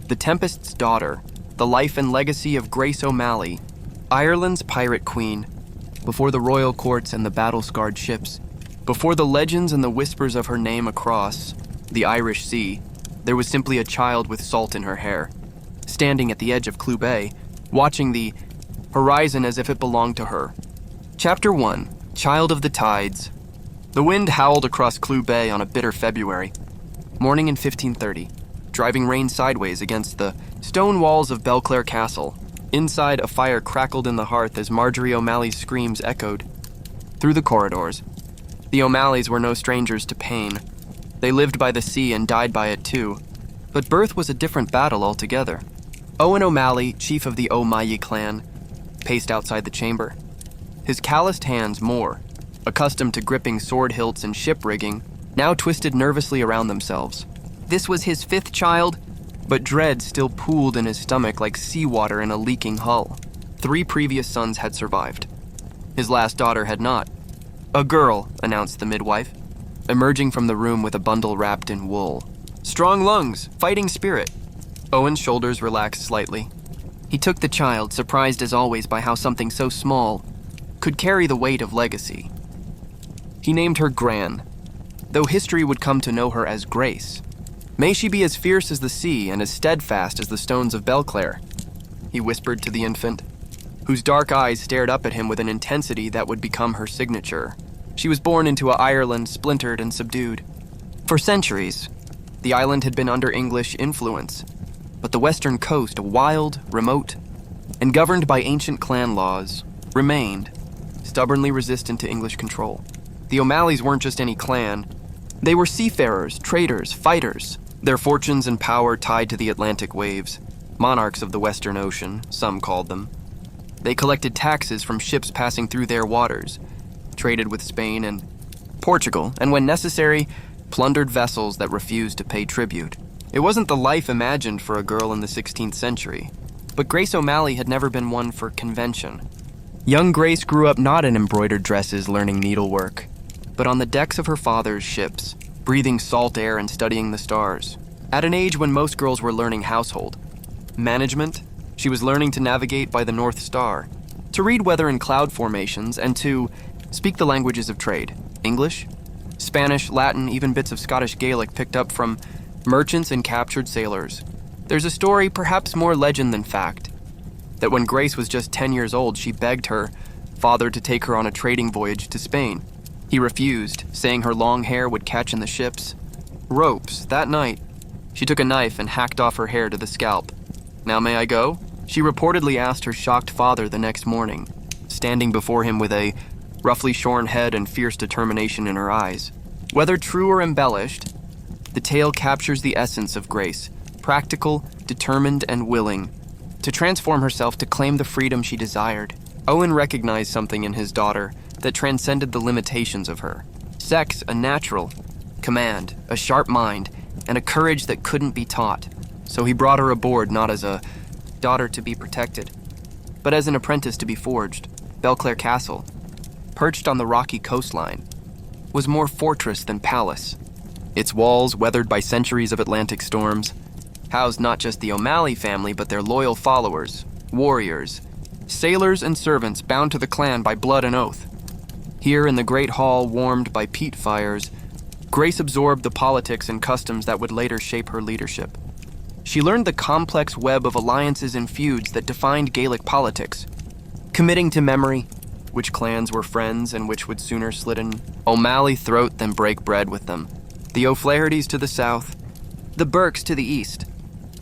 The Tempest's daughter, the life and legacy of Grace O'Malley, Ireland's pirate queen, before the royal courts and the battle-scarred ships, before the legends and the whispers of her name across the Irish Sea, there was simply a child with salt in her hair, standing at the edge of Clew Bay, watching the horizon as if it belonged to her. Chapter 1, Child of the Tides. The wind howled across Clew Bay on a bitter February morning in 1530, driving rain sideways against the stone walls of Belclare Castle. Inside, a fire crackled in the hearth as Marjorie O'Malley's screams echoed through the corridors. The O'Malleys were no strangers to pain. They lived by the sea and died by it too. But birth was a different battle altogether. Owen O'Malley, chief of the O'Malley clan, paced outside the chamber. His calloused hands, more accustomed to gripping sword hilts and ship rigging, now twisted nervously around themselves. This was his 5th child, but dread still pooled in his stomach like seawater in a leaking hull. 3 previous sons had survived. His last daughter had not. "A girl," announced the midwife, emerging from the room with a bundle wrapped in wool. "Strong lungs, fighting spirit." Owen's shoulders relaxed slightly. He took the child, surprised as always by how something so small could carry the weight of legacy. He named her Gran, though history would come to know her as Grace. "May she be as fierce as the sea and as steadfast as the stones of Belclare," he whispered to the infant, whose dark eyes stared up at him with an intensity that would become her signature. She was born into an Ireland splintered and subdued. For centuries, the island had been under English influence, but the western coast, wild, remote, and governed by ancient clan laws, remained stubbornly resistant to English control. The O'Malleys weren't just any clan. They were seafarers, traders, fighters, their fortunes and power tied to the Atlantic waves, monarchs of the Western Ocean, some called them. They collected taxes from ships passing through their waters, traded with Spain and Portugal, and when necessary, plundered vessels that refused to pay tribute. It wasn't the life imagined for a girl in the 16th century, but Grace O'Malley had never been one for convention. Young Grace grew up not in embroidered dresses learning needlework, but on the decks of her father's ships, breathing salt air and studying the stars. At an age when most girls were learning household management, she was learning to navigate by the North Star, to read weather and cloud formations, and to speak the languages of trade: English, Spanish, Latin, even bits of Scottish Gaelic picked up from merchants and captured sailors. There's a story, perhaps more legend than fact, that when Grace was just 10 years old, she begged her father to take her on a trading voyage to Spain. He refused, saying her long hair would catch in the ship's ropes. That night, she took a knife and hacked off her hair to the scalp. "Now may I go?" she reportedly asked her shocked father the next morning, standing before him with a roughly shorn head and fierce determination in her eyes. Whether true or embellished, the tale captures the essence of Grace, practical, determined, and willing to transform herself to claim the freedom she desired. Owen recognized something in his daughter that transcended the limitations of her. Sex, a natural command, a sharp mind, and a courage that couldn't be taught. So he brought her aboard not as a daughter to be protected, but as an apprentice to be forged. Belclare Castle, perched on the rocky coastline, was more fortress than palace. Its walls, weathered by centuries of Atlantic storms, housed not just the O'Malley family, but their loyal followers, warriors, sailors and servants bound to the clan by blood and oath. Here in the great hall warmed by peat fires, Grace absorbed the politics and customs that would later shape her leadership. She learned the complex web of alliances and feuds that defined Gaelic politics, committing to memory which clans were friends and which would sooner slit an O'Malley throat than break bread with them. The O'Flahertys to the south, the Burkes to the east,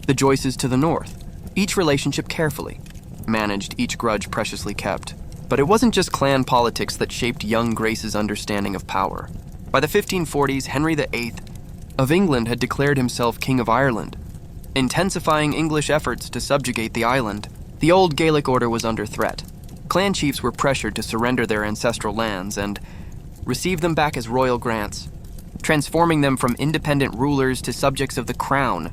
the Joyces to the north, each relationship carefully managed, each grudge preciously kept. But it wasn't just clan politics that shaped young Grace's understanding of power. By the 1540s, Henry VIII of England had declared himself King of Ireland, intensifying English efforts to subjugate the island. The old Gaelic order was under threat. Clan chiefs were pressured to surrender their ancestral lands and receive them back as royal grants, transforming them from independent rulers to subjects of the crown.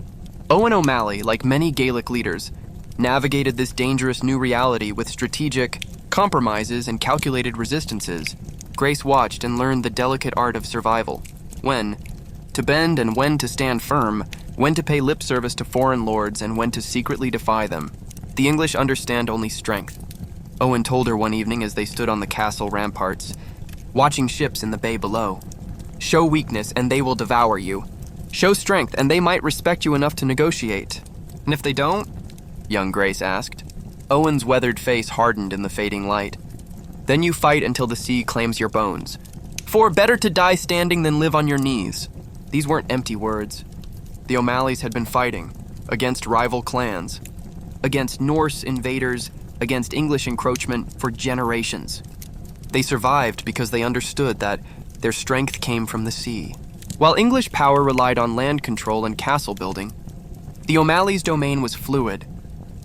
Owen O'Malley, like many Gaelic leaders, navigated this dangerous new reality with strategic compromises and calculated resistances. Grace watched and learned the delicate art of survival, when to bend and when to stand firm, when to pay lip service to foreign lords and when to secretly defy them. The English understand only strength. Owen told her one evening as they stood on the castle ramparts, watching ships in the bay below. Show weakness and they will devour you. Show strength and they might respect you enough to negotiate. And if they don't? Young Grace asked. Owen's weathered face hardened in the fading light. Then you fight until the sea claims your bones. For better to die standing than live on your knees. These weren't empty words. The O'Malleys had been fighting against rival clans, against Norse invaders, against English encroachment for generations. They survived because they understood that their strength came from the sea. While English power relied on land control and castle building, the O'Malleys' domain was fluid,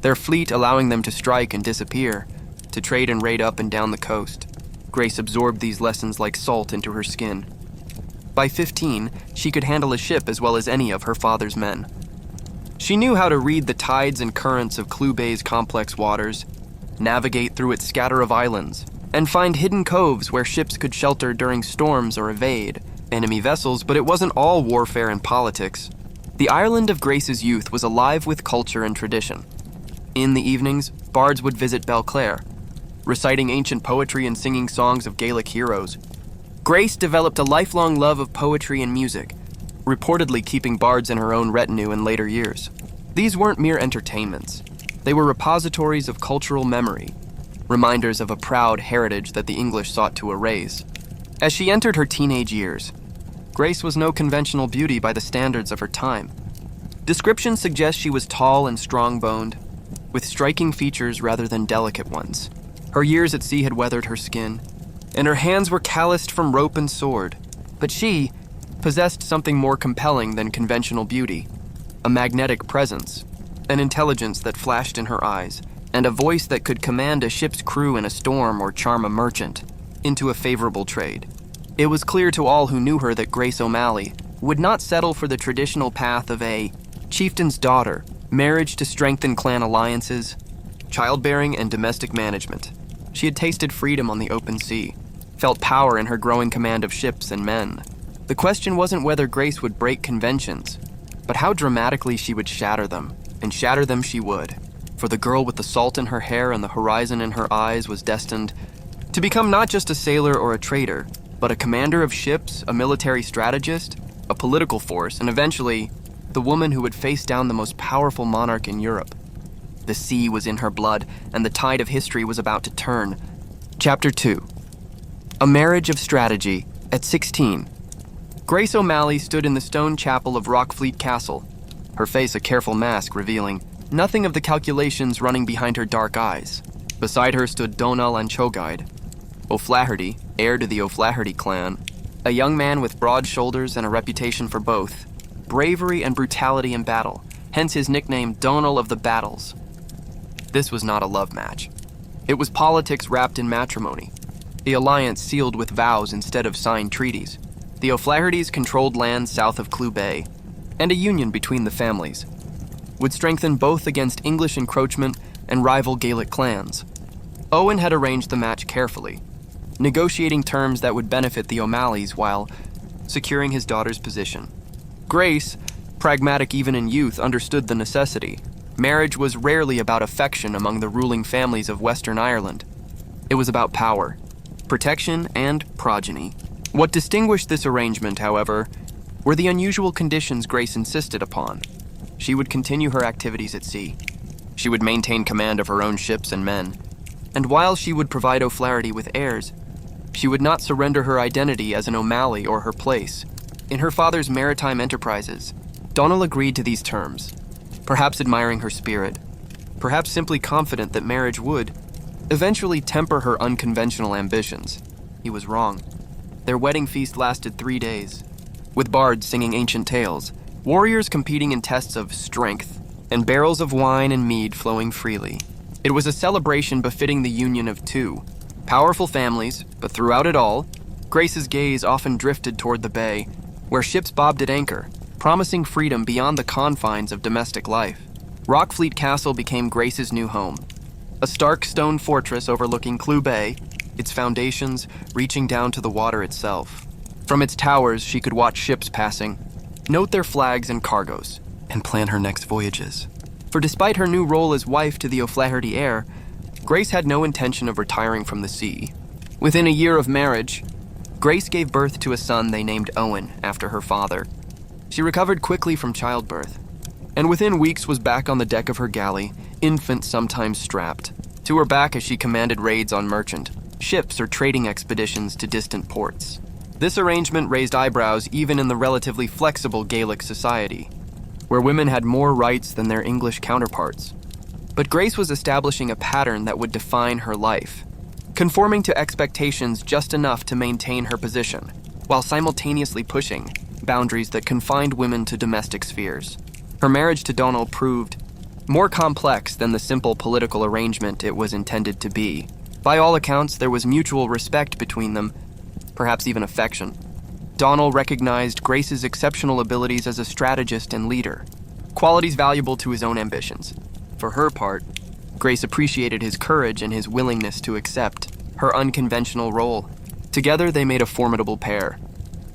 their fleet allowing them to strike and disappear, to trade and raid up and down the coast. Grace absorbed these lessons like salt into her skin. By 15, she could handle a ship as well as any of her father's men. She knew how to read the tides and currents of Clew Bay's complex waters, navigate through its scatter of islands, and find hidden coves where ships could shelter during storms or evade enemy vessels, but it wasn't all warfare and politics. The Ireland of Grace's youth was alive with culture and tradition. In the evenings, bards would visit Belclare, reciting ancient poetry and singing songs of Gaelic heroes. Grace developed a lifelong love of poetry and music, reportedly keeping bards in her own retinue in later years. These weren't mere entertainments. They were repositories of cultural memory, reminders of a proud heritage that the English sought to erase. As she entered her teenage years, Grace was no conventional beauty by the standards of her time. Descriptions suggest she was tall and strong-boned, with striking features rather than delicate ones. Her years at sea had weathered her skin, and her hands were calloused from rope and sword. But she possessed something more compelling than conventional beauty, a magnetic presence, an intelligence that flashed in her eyes, and a voice that could command a ship's crew in a storm or charm a merchant into a favorable trade. It was clear to all who knew her that Grace O'Malley would not settle for the traditional path of a chieftain's daughter, marriage to strengthen clan alliances, childbearing, and domestic management. She had tasted freedom on the open sea, felt power in her growing command of ships and men. The question wasn't whether Grace would break conventions, but how dramatically she would shatter them, and shatter them she would. For the girl with the salt in her hair and the horizon in her eyes was destined to become not just a sailor or a trader, but a commander of ships, a military strategist, a political force, and eventually, the woman who would face down the most powerful monarch in Europe. The sea was in her blood, and the tide of history was about to turn. Chapter 2. A Marriage of Strategy. At 16, Grace O'Malley stood in the stone chapel of Rockfleet Castle, her face a careful mask revealing nothing of the calculations running behind her dark eyes. Beside her stood Donal and Chogaid, O'Flaherty, heir to the O'Flaherty clan, a young man with broad shoulders and a reputation for both bravery and brutality in battle, hence his nickname Donal of the Battles. This was not a love match. It was politics wrapped in matrimony, the alliance sealed with vows instead of signed treaties. The O'Flahertys controlled land south of Clew Bay, and a union between the families would strengthen both against English encroachment and rival Gaelic clans. Owen had arranged the match carefully, negotiating terms that would benefit the O'Malleys while securing his daughter's position. Grace, pragmatic even in youth, understood the necessity. Marriage was rarely about affection among the ruling families of Western Ireland. It was about power, protection, and progeny. What distinguished this arrangement, however, were the unusual conditions Grace insisted upon. She would continue her activities at sea. She would maintain command of her own ships and men. And while she would provide O'Flaherty with heirs, she would not surrender her identity as an O'Malley or her place in her father's maritime enterprises. Donal agreed to these terms, perhaps admiring her spirit, perhaps simply confident that marriage would eventually temper her unconventional ambitions. He was wrong. Their wedding feast lasted 3 days, with bards singing ancient tales, warriors competing in tests of strength, and barrels of wine and mead flowing freely. It was a celebration befitting the union of two powerful families, but throughout it all, Grace's gaze often drifted toward the bay, where ships bobbed at anchor, promising freedom beyond the confines of domestic life. Rockfleet Castle became Grace's new home, a stark stone fortress overlooking Clew Bay, its foundations reaching down to the water itself. From its towers, she could watch ships passing, note their flags and cargoes, and plan her next voyages. For despite her new role as wife to the O'Flaherty heir, Grace had no intention of retiring from the sea. Within a year of marriage, Grace gave birth to a son they named Owen after her father. She recovered quickly from childbirth, and within weeks was back on the deck of her galley, infant sometimes strapped, to her back as she commanded raids on merchant ships or trading expeditions to distant ports. This arrangement raised eyebrows even in the relatively flexible Gaelic society, where women had more rights than their English counterparts. But Grace was establishing a pattern that would define her life, conforming to expectations just enough to maintain her position, while simultaneously pushing boundaries that confined women to domestic spheres. Her marriage to Donald proved more complex than the simple political arrangement it was intended to be. By all accounts, there was mutual respect between them, perhaps even affection. Donald recognized Grace's exceptional abilities as a strategist and leader, qualities valuable to his own ambitions. For her part, Grace appreciated his courage and his willingness to accept her unconventional role. Together, they made a formidable pair.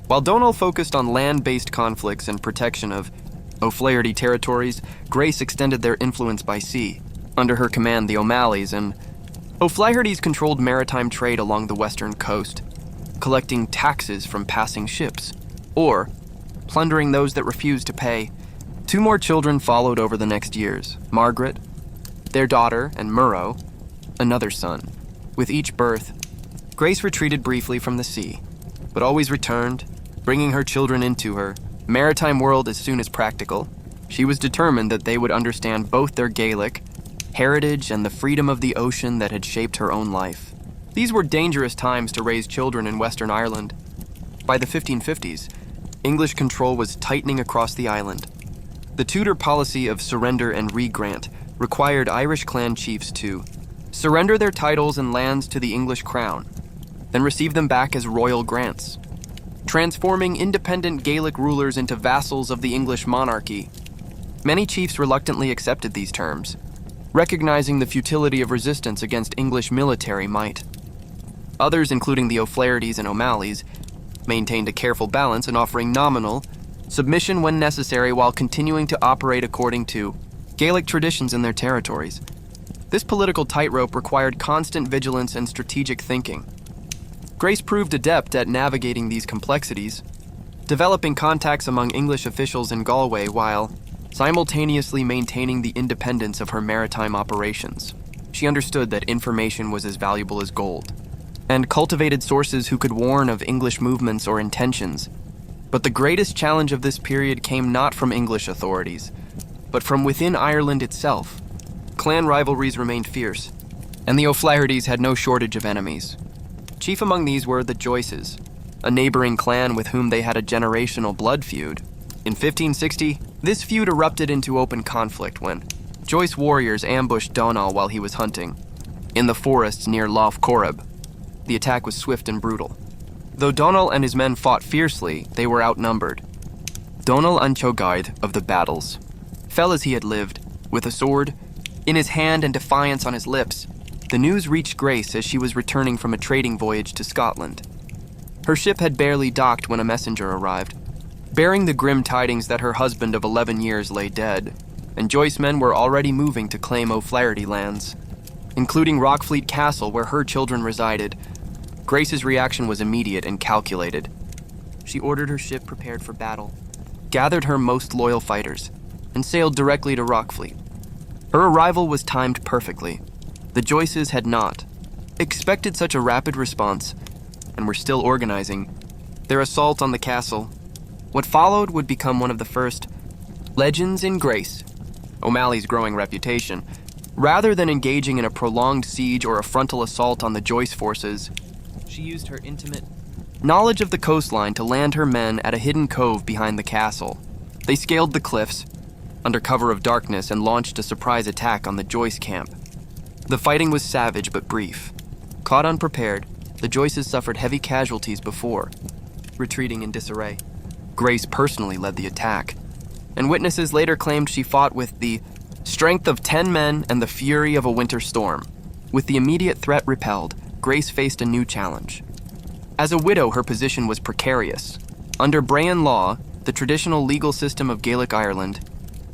While Donald focused on land-based conflicts and protection of O'Flaherty territories, Grace extended their influence by sea. Under her command, the O'Malleys and O'Flahertys controlled maritime trade along the western coast, collecting taxes from passing ships, or plundering those that refused to pay. 2 more children followed over the next years: Margaret, their daughter, and Murrow, another son. With each birth, Grace retreated briefly from the sea, but always returned, bringing her children into her maritime world as soon as practical. She was determined that they would understand both their Gaelic heritage and the freedom of the ocean that had shaped her own life. These were dangerous times to raise children in Western Ireland. By the 1550s, English control was tightening across the island. The Tudor policy of surrender and regrant required Irish clan chiefs to surrender their titles and lands to the English crown, then receive them back as royal grants, transforming independent Gaelic rulers into vassals of the English monarchy. Many chiefs reluctantly accepted these terms, recognizing the futility of resistance against English military might. Others, including the O'Flahertys and O'Malleys, maintained a careful balance in offering nominal submission when necessary while continuing to operate according to Gaelic traditions in their territories. This political tightrope required constant vigilance and strategic thinking. Grace proved adept at navigating these complexities, developing contacts among English officials in Galway while simultaneously maintaining the independence of her maritime operations. She understood that information was as valuable as gold, and cultivated sources who could warn of English movements or intentions. But the greatest challenge of this period came not from English authorities, but from within Ireland itself. Clan rivalries remained fierce, and the O'Flahertys had no shortage of enemies. Chief among these were the Joyces, a neighboring clan with whom they had a generational blood feud. In 1560, this feud erupted into open conflict when Joyce warriors ambushed Donald while he was hunting in the forests near Lough Corrib. The attack was swift and brutal. Though Donald and his men fought fiercely, they were outnumbered. Donald Anchogaid of the battles fell as he had lived, with a sword in his hand and defiance on his lips. The news reached Grace as she was returning from a trading voyage to Scotland. Her ship had barely docked when a messenger arrived, bearing the grim tidings that her husband of 11 years lay dead, and Joyce men were already moving to claim O'Flaherty lands, including Rockfleet Castle where her children resided. Grace's reaction was immediate and calculated. She ordered her ship prepared for battle, gathered her most loyal fighters, and sailed directly to Rockfleet. Her arrival was timed perfectly. The Joyces had not expected such a rapid response and were still organizing their assault on the castle. What followed would become one of the first legends in Grace, O'Malley's growing reputation. Rather than engaging in a prolonged siege or a frontal assault on the Joyce forces, she used her intimate knowledge of the coastline to land her men at a hidden cove behind the castle. They scaled the cliffs under cover of darkness and launched a surprise attack on the Joyce camp. The fighting was savage but brief. Caught unprepared, the Joyces suffered heavy casualties before retreating in disarray. Grace personally led the attack, and witnesses later claimed she fought with the strength of 10 men and the fury of a winter storm. With the immediate threat repelled, Grace faced a new challenge. As a widow, her position was precarious. Under Brehon law, the traditional legal system of Gaelic Ireland,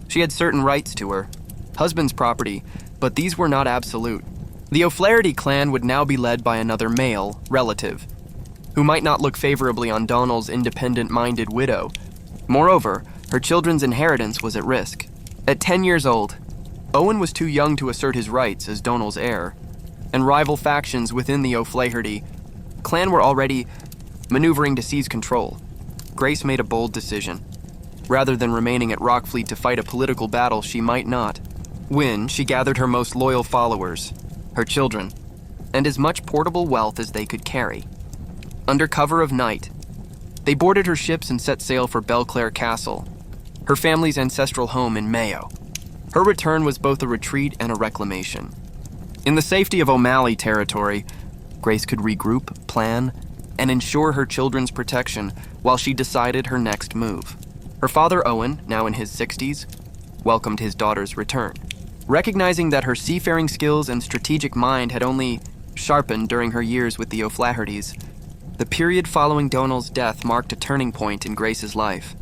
She had certain rights to her, husband's property, but these were not absolute. The O'Flaherty clan would now be led by another male, relative, who might not look favorably on Donal's independent-minded widow. Moreover, her children's inheritance was at risk. At 10 years old, Owen was too young to assert his rights as Donal's heir, and rival factions within the O'Flaherty clan were already maneuvering to seize control. Grace made a bold decision. Rather than remaining at Rockfleet to fight a political battle she might not win, she gathered her most loyal followers, her children, and as much portable wealth as they could carry. Under cover of night, they boarded her ships and set sail for Belclare Castle, her family's ancestral home in Mayo. Her return was both a retreat and a reclamation. In the safety of O'Malley territory, Grace could regroup, plan, and ensure her children's protection while she decided her next move. Her father, Owen, now in his 60s, welcomed his daughter's return. Recognizing that her seafaring skills and strategic mind had only sharpened during her years with the O'Flahertys, the period following Donal's death marked a turning point in Grace's life.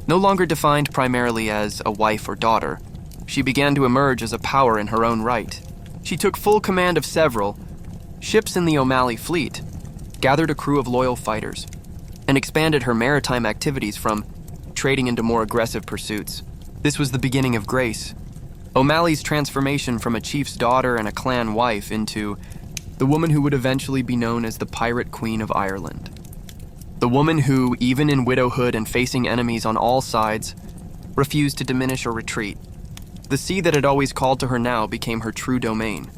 No longer defined primarily as a wife or daughter, she began to emerge as a power in her own right. She took full command of several ships in the O'Malley fleet, gathered a crew of loyal fighters, and expanded her maritime activities from trading into more aggressive pursuits. This was the beginning of Grace, O'Malley's transformation from a chief's daughter and a clan wife into the woman who would eventually be known as the Pirate Queen of Ireland. The woman who, even in widowhood and facing enemies on all sides, refused to diminish or retreat. The sea that had always called to her now became her true domain,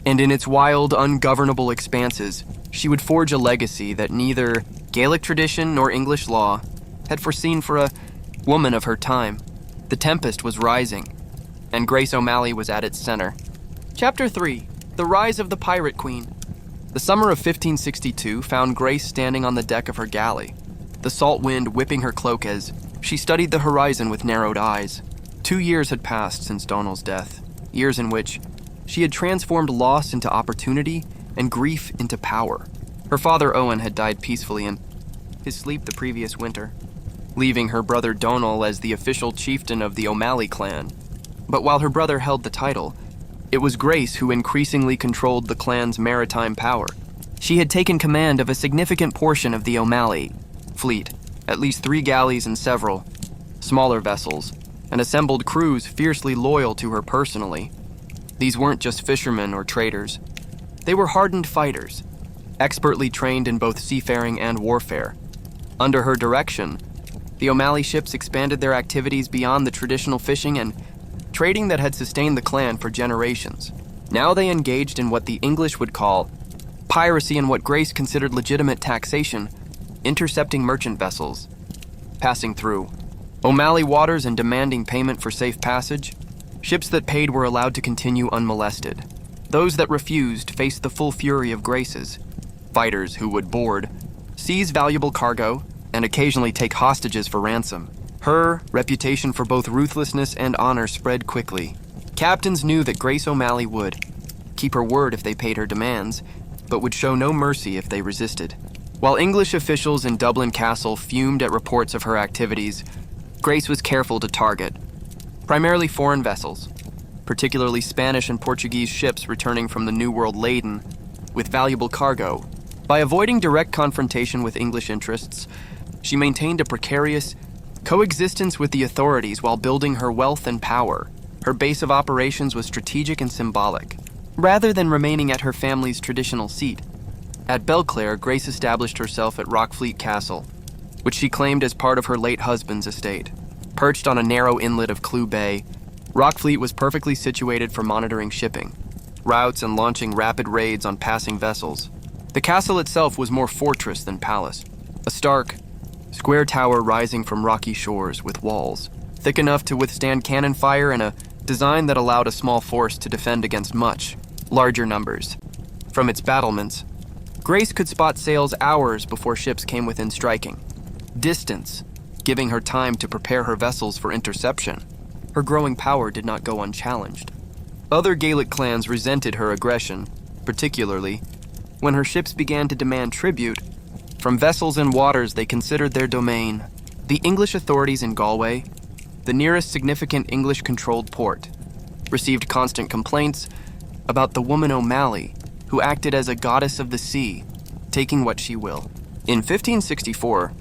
and in its wild, ungovernable expanses, she would forge a legacy that neither Gaelic tradition nor English law had foreseen for a woman of her time. The tempest was rising, and Grace O'Malley was at its center. Chapter 3. The Rise of the Pirate Queen. The summer of 1562 found Grace standing on the deck of her galley, the salt wind whipping her cloak as she studied the horizon with narrowed eyes. 2 years had passed since Donal's death, years in which she had transformed loss into opportunity and grief into power. Her father Owen had died peacefully in his sleep the previous winter, leaving her brother Donal as the official chieftain of the O'Malley clan. But while her brother held the title, it was Grace who increasingly controlled the clan's maritime power. She had taken command of a significant portion of the O'Malley fleet, at least 3 galleys and several smaller vessels, and assembled crews fiercely loyal to her personally. These weren't just fishermen or traders. They were hardened fighters, expertly trained in both seafaring and warfare. Under her direction, the O'Malley ships expanded their activities beyond the traditional fishing and trading that had sustained the clan for generations. Now they engaged in what the English would call piracy and what Grace considered legitimate taxation, intercepting merchant vessels passing through O'Malley waters and demanding payment for safe passage. Ships that paid were allowed to continue unmolested. Those that refused faced the full fury of Grace's fighters who would board, seize valuable cargo, and occasionally take hostages for ransom. Her reputation for both ruthlessness and honor spread quickly. Captains knew that Grace O'Malley would keep her word if they paid her demands, but would show no mercy if they resisted. While English officials in Dublin Castle fumed at reports of her activities, Grace was careful to target primarily foreign vessels, particularly Spanish and Portuguese ships returning from the New World laden with valuable cargo. By avoiding direct confrontation with English interests, she maintained a precarious coexistence with the authorities while building her wealth and power. Her base of operations was strategic and symbolic, rather than remaining at her family's traditional seat. At Belclare, Grace established herself at Rockfleet Castle, which she claimed as part of her late husband's estate. Perched on a narrow inlet of Clew Bay, Rockfleet was perfectly situated for monitoring shipping routes and launching rapid raids on passing vessels. The castle itself was more fortress than palace, a stark, square tower rising from rocky shores with walls thick enough to withstand cannon fire and a design that allowed a small force to defend against much larger numbers. From its battlements, Grace could spot sails hours before ships came within striking distance, giving her time to prepare her vessels for interception. Her growing power did not go unchallenged. Other Gaelic clans resented her aggression, particularly when her ships began to demand tribute from vessels in waters they considered their domain. The English authorities in Galway the nearest significant English-controlled port, received constant complaints about the woman O'Malley, who acted as a goddess of the sea, taking what she will. In 1564,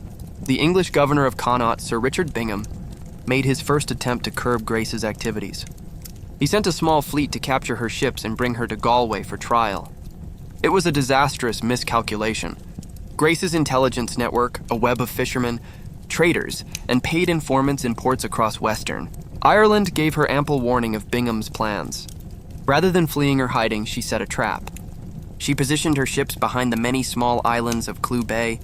the English governor of Connaught, Sir Richard Bingham, made his first attempt to curb Grace's activities. He sent a small fleet to capture her ships and bring her to Galway for trial. It was a disastrous miscalculation. Grace's intelligence network, a web of fishermen, traders, and paid informants in ports across Western Ireland gave her ample warning of Bingham's plans. Rather than fleeing or hiding, she set a trap. She positioned her ships behind the many small islands of Clew Bay,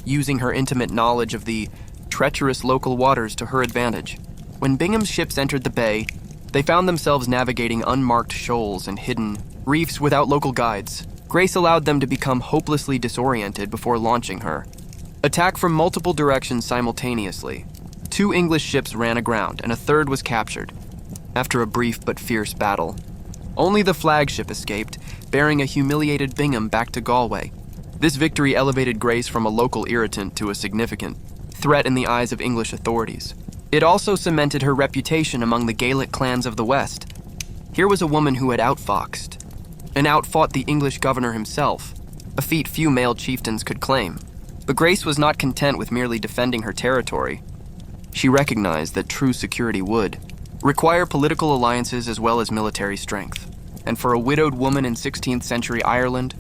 using her intimate knowledge of the treacherous local waters to her advantage. When Bingham's ships entered the bay, they found themselves navigating unmarked shoals and hidden reefs without local guides. Grace allowed them to become hopelessly disoriented before launching her. Attacked from multiple directions simultaneously, 2 English ships ran aground and a third was captured, after a brief but fierce battle. Only the flagship escaped, bearing a humiliated Bingham back to Galway. This victory elevated Grace from a local irritant to a significant threat in the eyes of English authorities. It also cemented her reputation among the Gaelic clans of the West. Here was a woman who had outfoxed and outfought the English governor himself, a feat few male chieftains could claim. But Grace was not content with merely defending her territory. She recognized that true security would require political alliances as well as military strength. And for a widowed woman in 16th century Ireland,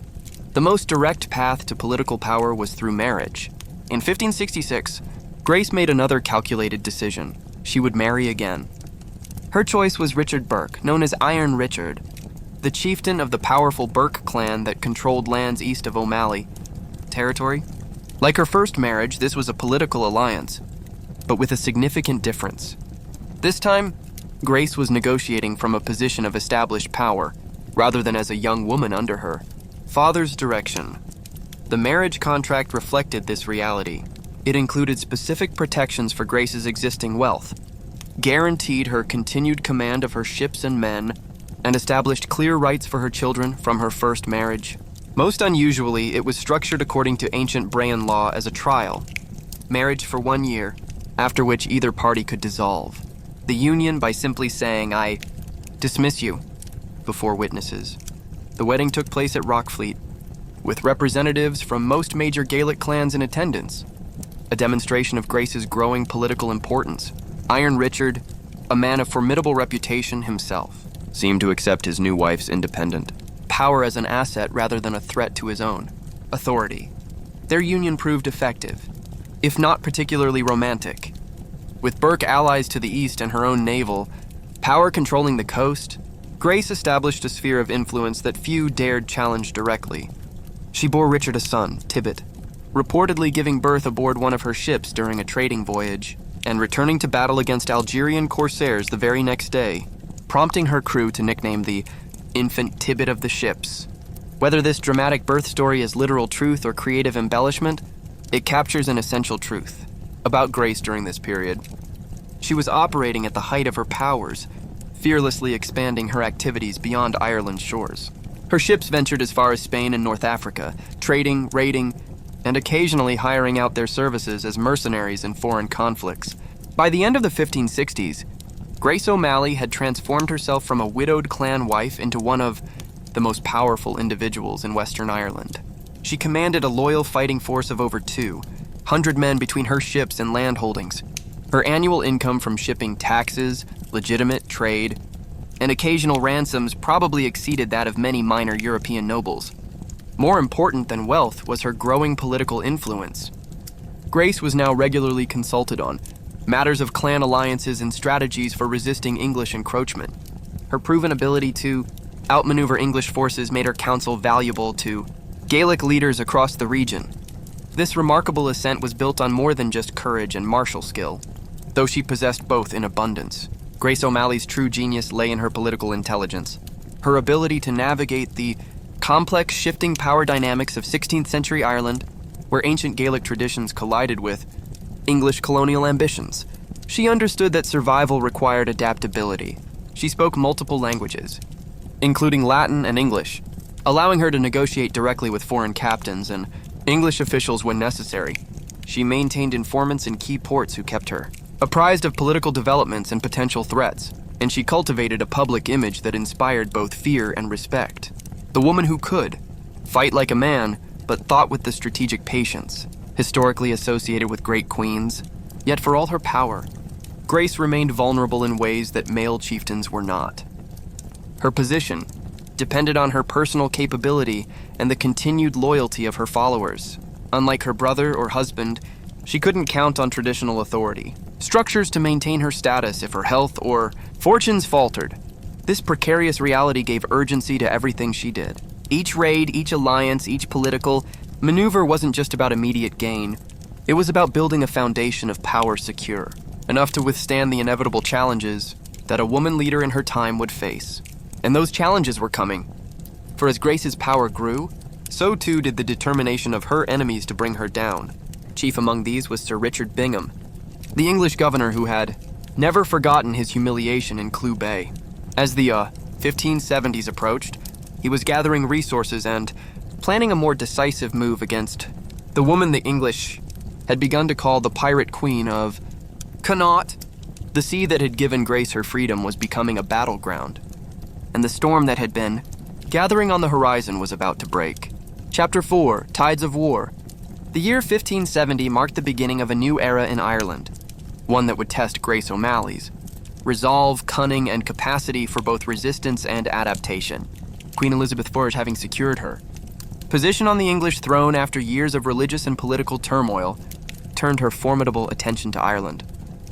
the most direct path to political power was through marriage. In 1566, Grace made another calculated decision. She would marry again. Her choice was Richard Burke, known as Iron Richard, the chieftain of the powerful Burke clan that controlled lands east of O'Malley territory. Like her first marriage, this was a political alliance, but with a significant difference. This time, Grace was negotiating from a position of established power, rather than as a young woman under her father's direction. The marriage contract reflected this reality. It included specific protections for Grace's existing wealth, guaranteed her continued command of her ships and men, and established clear rights for her children from her first marriage. Most unusually, it was structured according to ancient Brehon law as a trial, marriage for 1 year, after which either party could dissolve the union by simply saying, "I dismiss you," before witnesses. The wedding took place at Rockfleet, with representatives from most major Gaelic clans in attendance, a demonstration of Grace's growing political importance. Iron Richard, a man of formidable reputation himself, seemed to accept his new wife's independent power as an asset rather than a threat to his own authority. Their union proved effective, if not particularly romantic. With Burke allies to the east and her own naval power controlling the coast, Grace established a sphere of influence that few dared challenge directly. She bore Richard a son, Tibbet, reportedly giving birth aboard one of her ships during a trading voyage, and returning to battle against Algerian corsairs the very next day, prompting her crew to nickname the infant Tibbet of the ships. Whether this dramatic birth story is literal truth or creative embellishment, it captures an essential truth about Grace during this period. She was operating at the height of her powers, fearlessly expanding her activities beyond Ireland's shores. Her ships ventured as far as Spain and North Africa, trading, raiding, and occasionally hiring out their services as mercenaries in foreign conflicts. By the end of the 1560s, Grace O'Malley had transformed herself from a widowed clan wife into one of the most powerful individuals in Western Ireland. She commanded a loyal fighting force of over 200 men between her ships and land holdings. Her annual income from shipping taxes, legitimate trade, and occasional ransoms probably exceeded that of many minor European nobles. More important than wealth was her growing political influence. Grace was now regularly consulted on matters of clan alliances and strategies for resisting English encroachment. Her proven ability to outmaneuver English forces made her counsel valuable to Gaelic leaders across the region. This remarkable ascent was built on more than just courage and martial skill, though she possessed both in abundance. Grace O'Malley's true genius lay in her political intelligence, her ability to navigate the complex shifting power dynamics of 16th century Ireland, where ancient Gaelic traditions collided with English colonial ambitions. She understood that survival required adaptability. She spoke multiple languages, including Latin and English, allowing her to negotiate directly with foreign captains and English officials when necessary. She maintained informants in key ports who kept her apprised of political developments and potential threats, and she cultivated a public image that inspired both fear and respect. The woman who could fight like a man, but thought with the strategic patience, historically associated with great queens. Yet for all her power, Grace remained vulnerable in ways that male chieftains were not. Her position depended on her personal capability and the continued loyalty of her followers. Unlike her brother or husband, she couldn't count on traditional authority, structures to maintain her status if her health or fortunes faltered. This precarious reality gave urgency to everything she did. Each raid, each alliance, each political maneuver wasn't just about immediate gain. It was about building a foundation of power secure, enough to withstand the inevitable challenges that a woman leader in her time would face. And those challenges were coming. For as Grace's power grew, so too did the determination of her enemies to bring her down. Chief among these was Sir Richard Bingham, the English governor who had never forgotten his humiliation in Clew Bay. As the 1570s approached, he was gathering resources and planning a more decisive move against the woman the English had begun to call the pirate queen of Connaught. The sea that had given Grace her freedom was becoming a battleground, and the storm that had been gathering on the horizon was about to break. Chapter 4, Tides of War. The year 1570 marked the beginning of a new era in Ireland, one that would test Grace O'Malley's resolve, cunning, and capacity for both resistance and adaptation, Queen Elizabeth having secured her position on the English throne after years of religious and political turmoil turned her formidable attention to Ireland.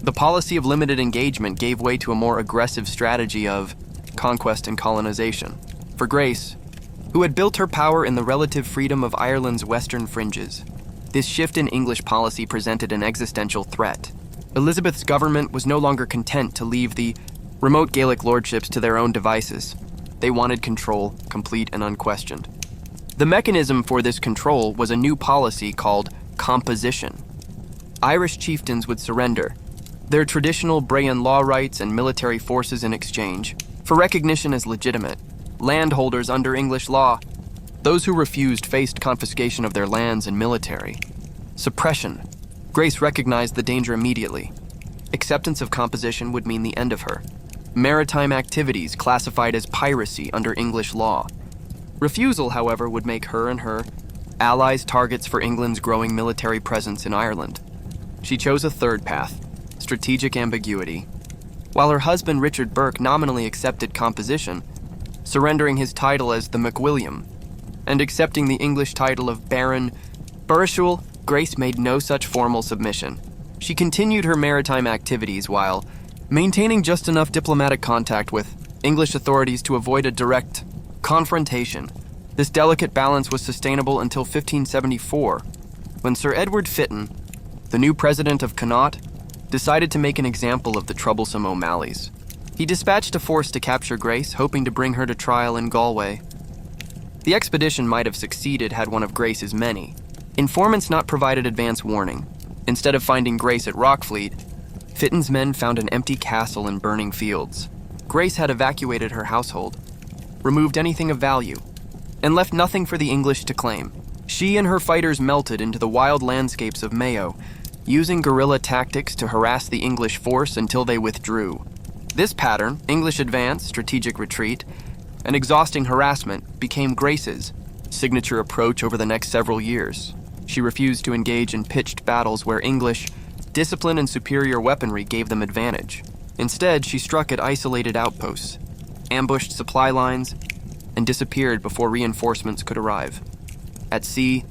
The policy of limited engagement gave way to a more aggressive strategy of conquest and colonization. For Grace, who had built her power in the relative freedom of Ireland's western fringes, this shift in English policy presented an existential threat. Elizabeth's government was no longer content to leave the remote Gaelic lordships to their own devices. They wanted control, complete and unquestioned. The mechanism for this control was a new policy called composition. Irish chieftains would surrender their traditional Brehon law rights and military forces in exchange for recognition as legitimate landholders under English law. Those who refused faced confiscation of their lands and military suppression. Grace recognized the danger immediately. Acceptance of composition would mean the end of her. Maritime activities classified as piracy under English law. Refusal, however, would make her and her allies targets for England's growing military presence in Ireland. She chose a third path, strategic ambiguity. While her husband Richard Burke nominally accepted composition, surrendering his title as the MacWilliam, and accepting the English title of Baron Burrishuel, Grace made no such formal submission. She continued her maritime activities while maintaining just enough diplomatic contact with English authorities to avoid a direct confrontation. This delicate balance was sustainable until 1574, when Sir Edward Fitton, the new president of Connaught, decided to make an example of the troublesome O'Malleys. He dispatched a force to capture Grace, hoping to bring her to trial in Galway. The expedition might have succeeded had one of Grace's many informants not provided advance warning. Instead of finding Grace at Rockfleet, Fitton's men found an empty castle and burning fields. Grace had evacuated her household, removed anything of value, and left nothing for the English to claim. She and her fighters melted into the wild landscapes of Mayo, using guerrilla tactics to harass the English force until they withdrew. This pattern, English advance, strategic retreat, and exhausting harassment, became Grace's signature approach over the next several years. She refused to engage in pitched battles where English discipline and superior weaponry gave them advantage. Instead, she struck at isolated outposts, ambushed supply lines, and disappeared before reinforcements could arrive. At sea,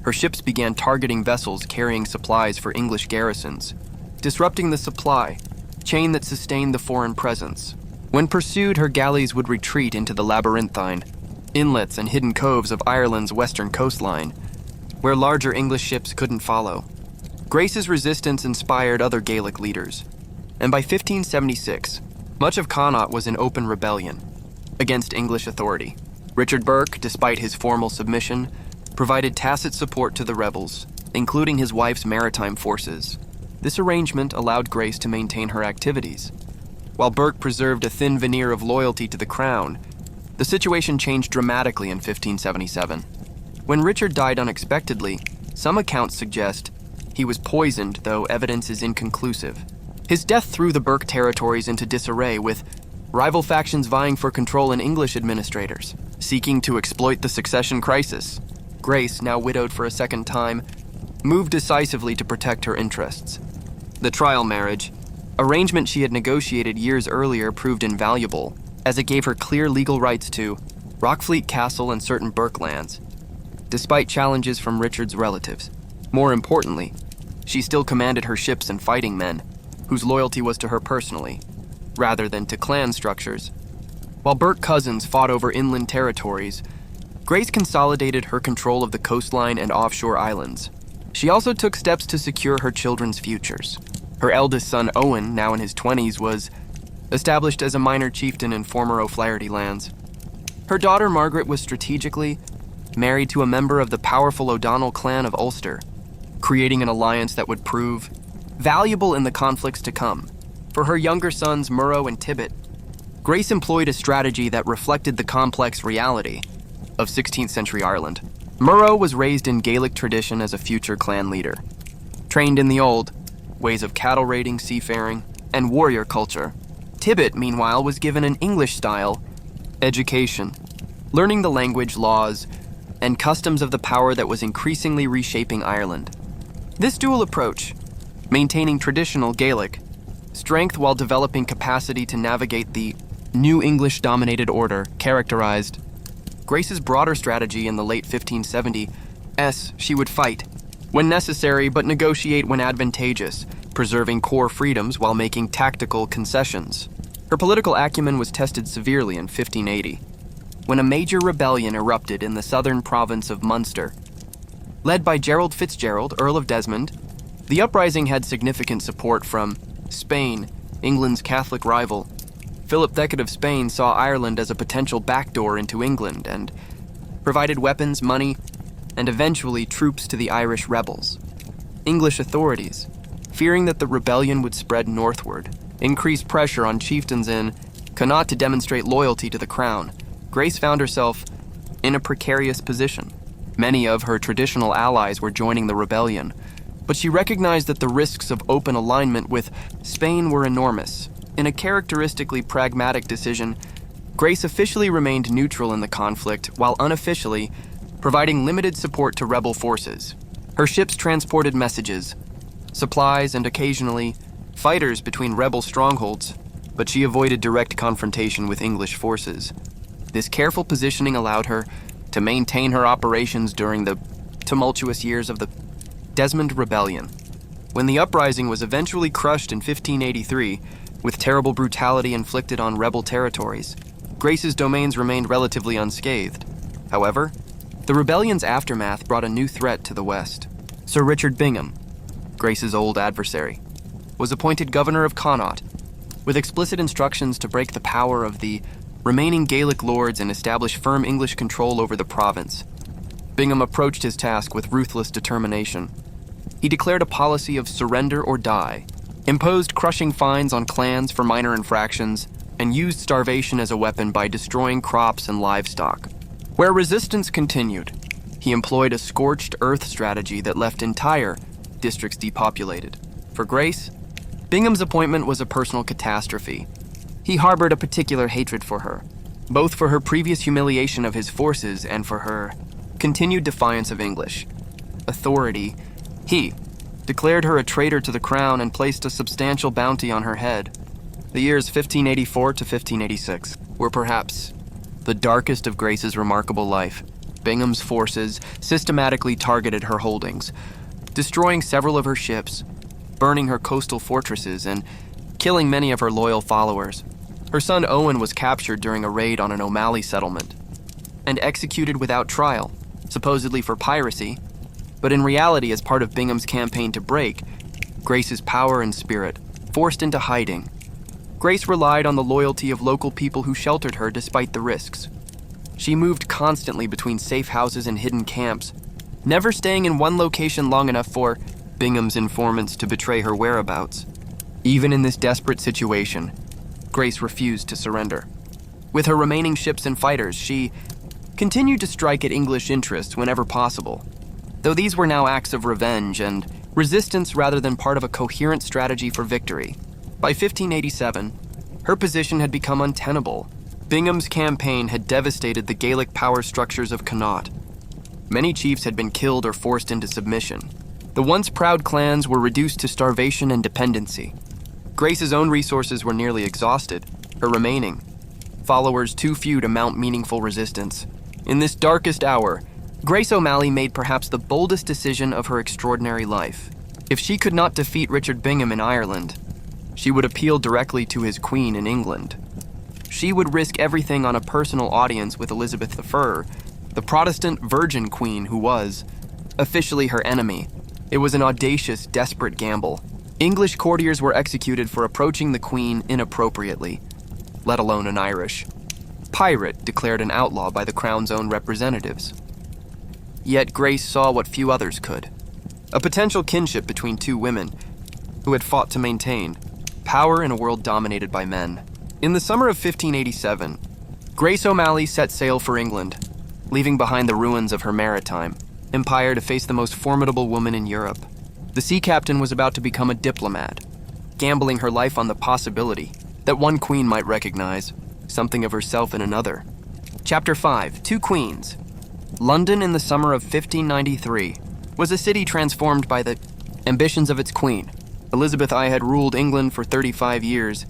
her ships began targeting vessels carrying supplies for English garrisons, disrupting the supply chain that sustained the foreign presence. When pursued, her galleys would retreat into the labyrinthine inlets and hidden coves of Ireland's western coastline, where larger English ships couldn't follow. Grace's resistance inspired other Gaelic leaders, and by 1576, much of Connaught was in open rebellion against English authority. Richard Burke, despite his formal submission, provided tacit support to the rebels, including his wife's maritime forces. This arrangement allowed Grace to maintain her activities. While Burke preserved a thin veneer of loyalty to the crown, the situation changed dramatically in 1577. When Richard died unexpectedly, some accounts suggest he was poisoned, though evidence is inconclusive. His death threw the Burke territories into disarray, with rival factions vying for control and English administrators seeking to exploit the succession crisis. Grace, now widowed for a second time, moved decisively to protect her interests. The trial marriage, arrangement she had negotiated years earlier, proved invaluable, as it gave her clear legal rights to Rockfleet Castle and certain Burke lands, despite challenges from Richard's relatives. More importantly, she still commanded her ships and fighting men, whose loyalty was to her personally, rather than to clan structures. While Burke cousins fought over inland territories, Grace consolidated her control of the coastline and offshore islands. She also took steps to secure her children's futures. Her eldest son, Owen, now in his 20s, was established as a minor chieftain in former O'Flaherty lands. Her daughter, Margaret, was strategically married to a member of the powerful O'Donnell clan of Ulster, creating an alliance that would prove valuable in the conflicts to come. For her younger sons, Murrow and Tibbet, Grace employed a strategy that reflected the complex reality of 16th century Ireland. Murrow was raised in Gaelic tradition as a future clan leader, trained in the old ways of cattle raiding, seafaring, and warrior culture. Tibbet, meanwhile, was given an English-style education, learning the language, laws, and customs of the power that was increasingly reshaping Ireland. This dual approach, maintaining traditional Gaelic strength while developing capacity to navigate the new English-dominated order, characterized Grace's broader strategy. In the late 1570s, she would fight when necessary but negotiate when advantageous, preserving core freedoms while making tactical concessions. Her political acumen was tested severely in 1580, when a major rebellion erupted in the southern province of Munster. Led by Gerald Fitzgerald, Earl of Desmond, the uprising had significant support from Spain, England's Catholic rival. Philip II of Spain saw Ireland as a potential backdoor into England and provided weapons, money, and eventually troops to the Irish rebels. English authorities, fearing that the rebellion would spread northward, increased pressure on chieftains in Connaught to demonstrate loyalty to the crown. Grace found herself in a precarious position. Many of her traditional allies were joining the rebellion, but she recognized that the risks of open alignment with Spain were enormous. In a characteristically pragmatic decision, Grace officially remained neutral in the conflict, while unofficially providing limited support to rebel forces. Her ships transported messages, supplies, and occasionally fighters between rebel strongholds, but she avoided direct confrontation with English forces. This careful positioning allowed her to maintain her operations during the tumultuous years of the Desmond Rebellion. When the uprising was eventually crushed in 1583, with terrible brutality inflicted on rebel territories, Grace's domains remained relatively unscathed. However, the rebellion's aftermath brought a new threat to the west. Sir Richard Bingham, Grace's old adversary, was appointed governor of Connaught, with explicit instructions to break the power of the remaining Gaelic lords and establish firm English control over the province. Bingham approached his task with ruthless determination. He declared a policy of surrender or die, imposed crushing fines on clans for minor infractions, and used starvation as a weapon by destroying crops and livestock. Where resistance continued, he employed a scorched earth strategy that left entire districts depopulated. For Grace, Bingham's appointment was a personal catastrophe. He harbored a particular hatred for her, both for her previous humiliation of his forces and for her continued defiance of English authority. He declared her a traitor to the crown and placed a substantial bounty on her head. The years 1584 to 1586 were perhaps the darkest of Grace's remarkable life. Bingham's forces systematically targeted her holdings, destroying several of her ships, burning her coastal fortresses, and killing many of her loyal followers. Her son Owen was captured during a raid on an O'Malley settlement and executed without trial, supposedly for piracy, but in reality as part of Bingham's campaign to break Grace's power and spirit. Forced into hiding, Grace relied on the loyalty of local people who sheltered her despite the risks. She moved constantly between safe houses and hidden camps, never staying in one location long enough for Bingham's informants to betray her whereabouts. Even in this desperate situation, Grace refused to surrender. With her remaining ships and fighters, she continued to strike at English interests whenever possible, though these were now acts of revenge and resistance rather than part of a coherent strategy for victory. By 1587, her position had become untenable. Bingham's campaign had devastated the Gaelic power structures of Connaught. Many chiefs had been killed or forced into submission. The once proud clans were reduced to starvation and dependency. Grace's own resources were nearly exhausted, her remaining followers too few to mount meaningful resistance. In this darkest hour, Grace O'Malley made perhaps the boldest decision of her extraordinary life. If she could not defeat Richard Bingham in Ireland, she would appeal directly to his queen in England. She would risk everything on a personal audience with Elizabeth I, the Protestant virgin queen who was officially her enemy. It was an audacious, desperate gamble. English courtiers were executed for approaching the queen inappropriately, let alone an Irish pirate declared an outlaw by the crown's own representatives. Yet Grace saw what few others could: a potential kinship between two women who had fought to maintain power in a world dominated by men. In the summer of 1587, Grace O'Malley set sail for England, leaving behind the ruins of her maritime empire to face the most formidable woman in Europe. The sea captain was about to become a diplomat, gambling her life on the possibility that one queen might recognize something of herself in another. Chapter 5, Two Queens. London in the summer of 1593 was a city transformed by the ambitions of its queen. Elizabeth I had ruled England for 35 years,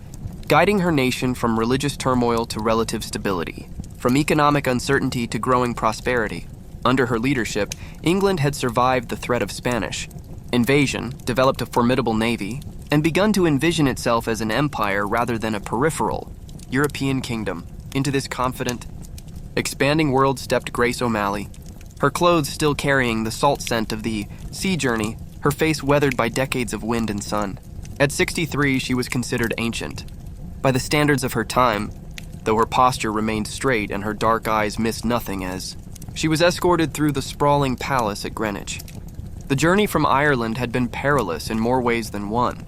guiding her nation from religious turmoil to relative stability, from economic uncertainty to growing prosperity. Under her leadership, England had survived the threat of Spanish invasion, developed a formidable navy, and begun to envision itself as an empire rather than a peripheral European kingdom. Into this confident, expanding world stepped Grace O'Malley, her clothes still carrying the salt scent of the sea journey, her face weathered by decades of wind and sun. At 63, she was considered ancient by the standards of her time, though her posture remained straight and her dark eyes missed nothing as she was escorted through the sprawling palace at Greenwich. The journey from Ireland had been perilous in more ways than one.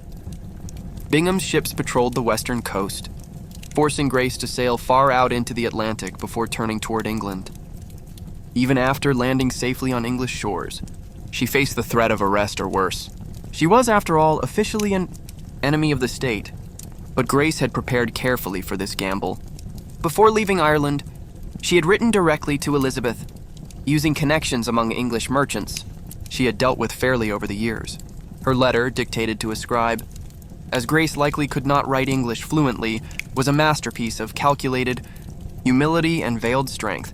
Bingham's ships patrolled the western coast, forcing Grace to sail far out into the Atlantic before turning toward England. Even after landing safely on English shores, she faced the threat of arrest or worse. She was, after all, officially an enemy of the state, but Grace had prepared carefully for this gamble. Before leaving Ireland, she had written directly to Elizabeth, using connections among English merchants she had dealt with fairly over the years. Her letter, dictated to a scribe, as Grace likely could not write English fluently, was a masterpiece of calculated humility and veiled strength.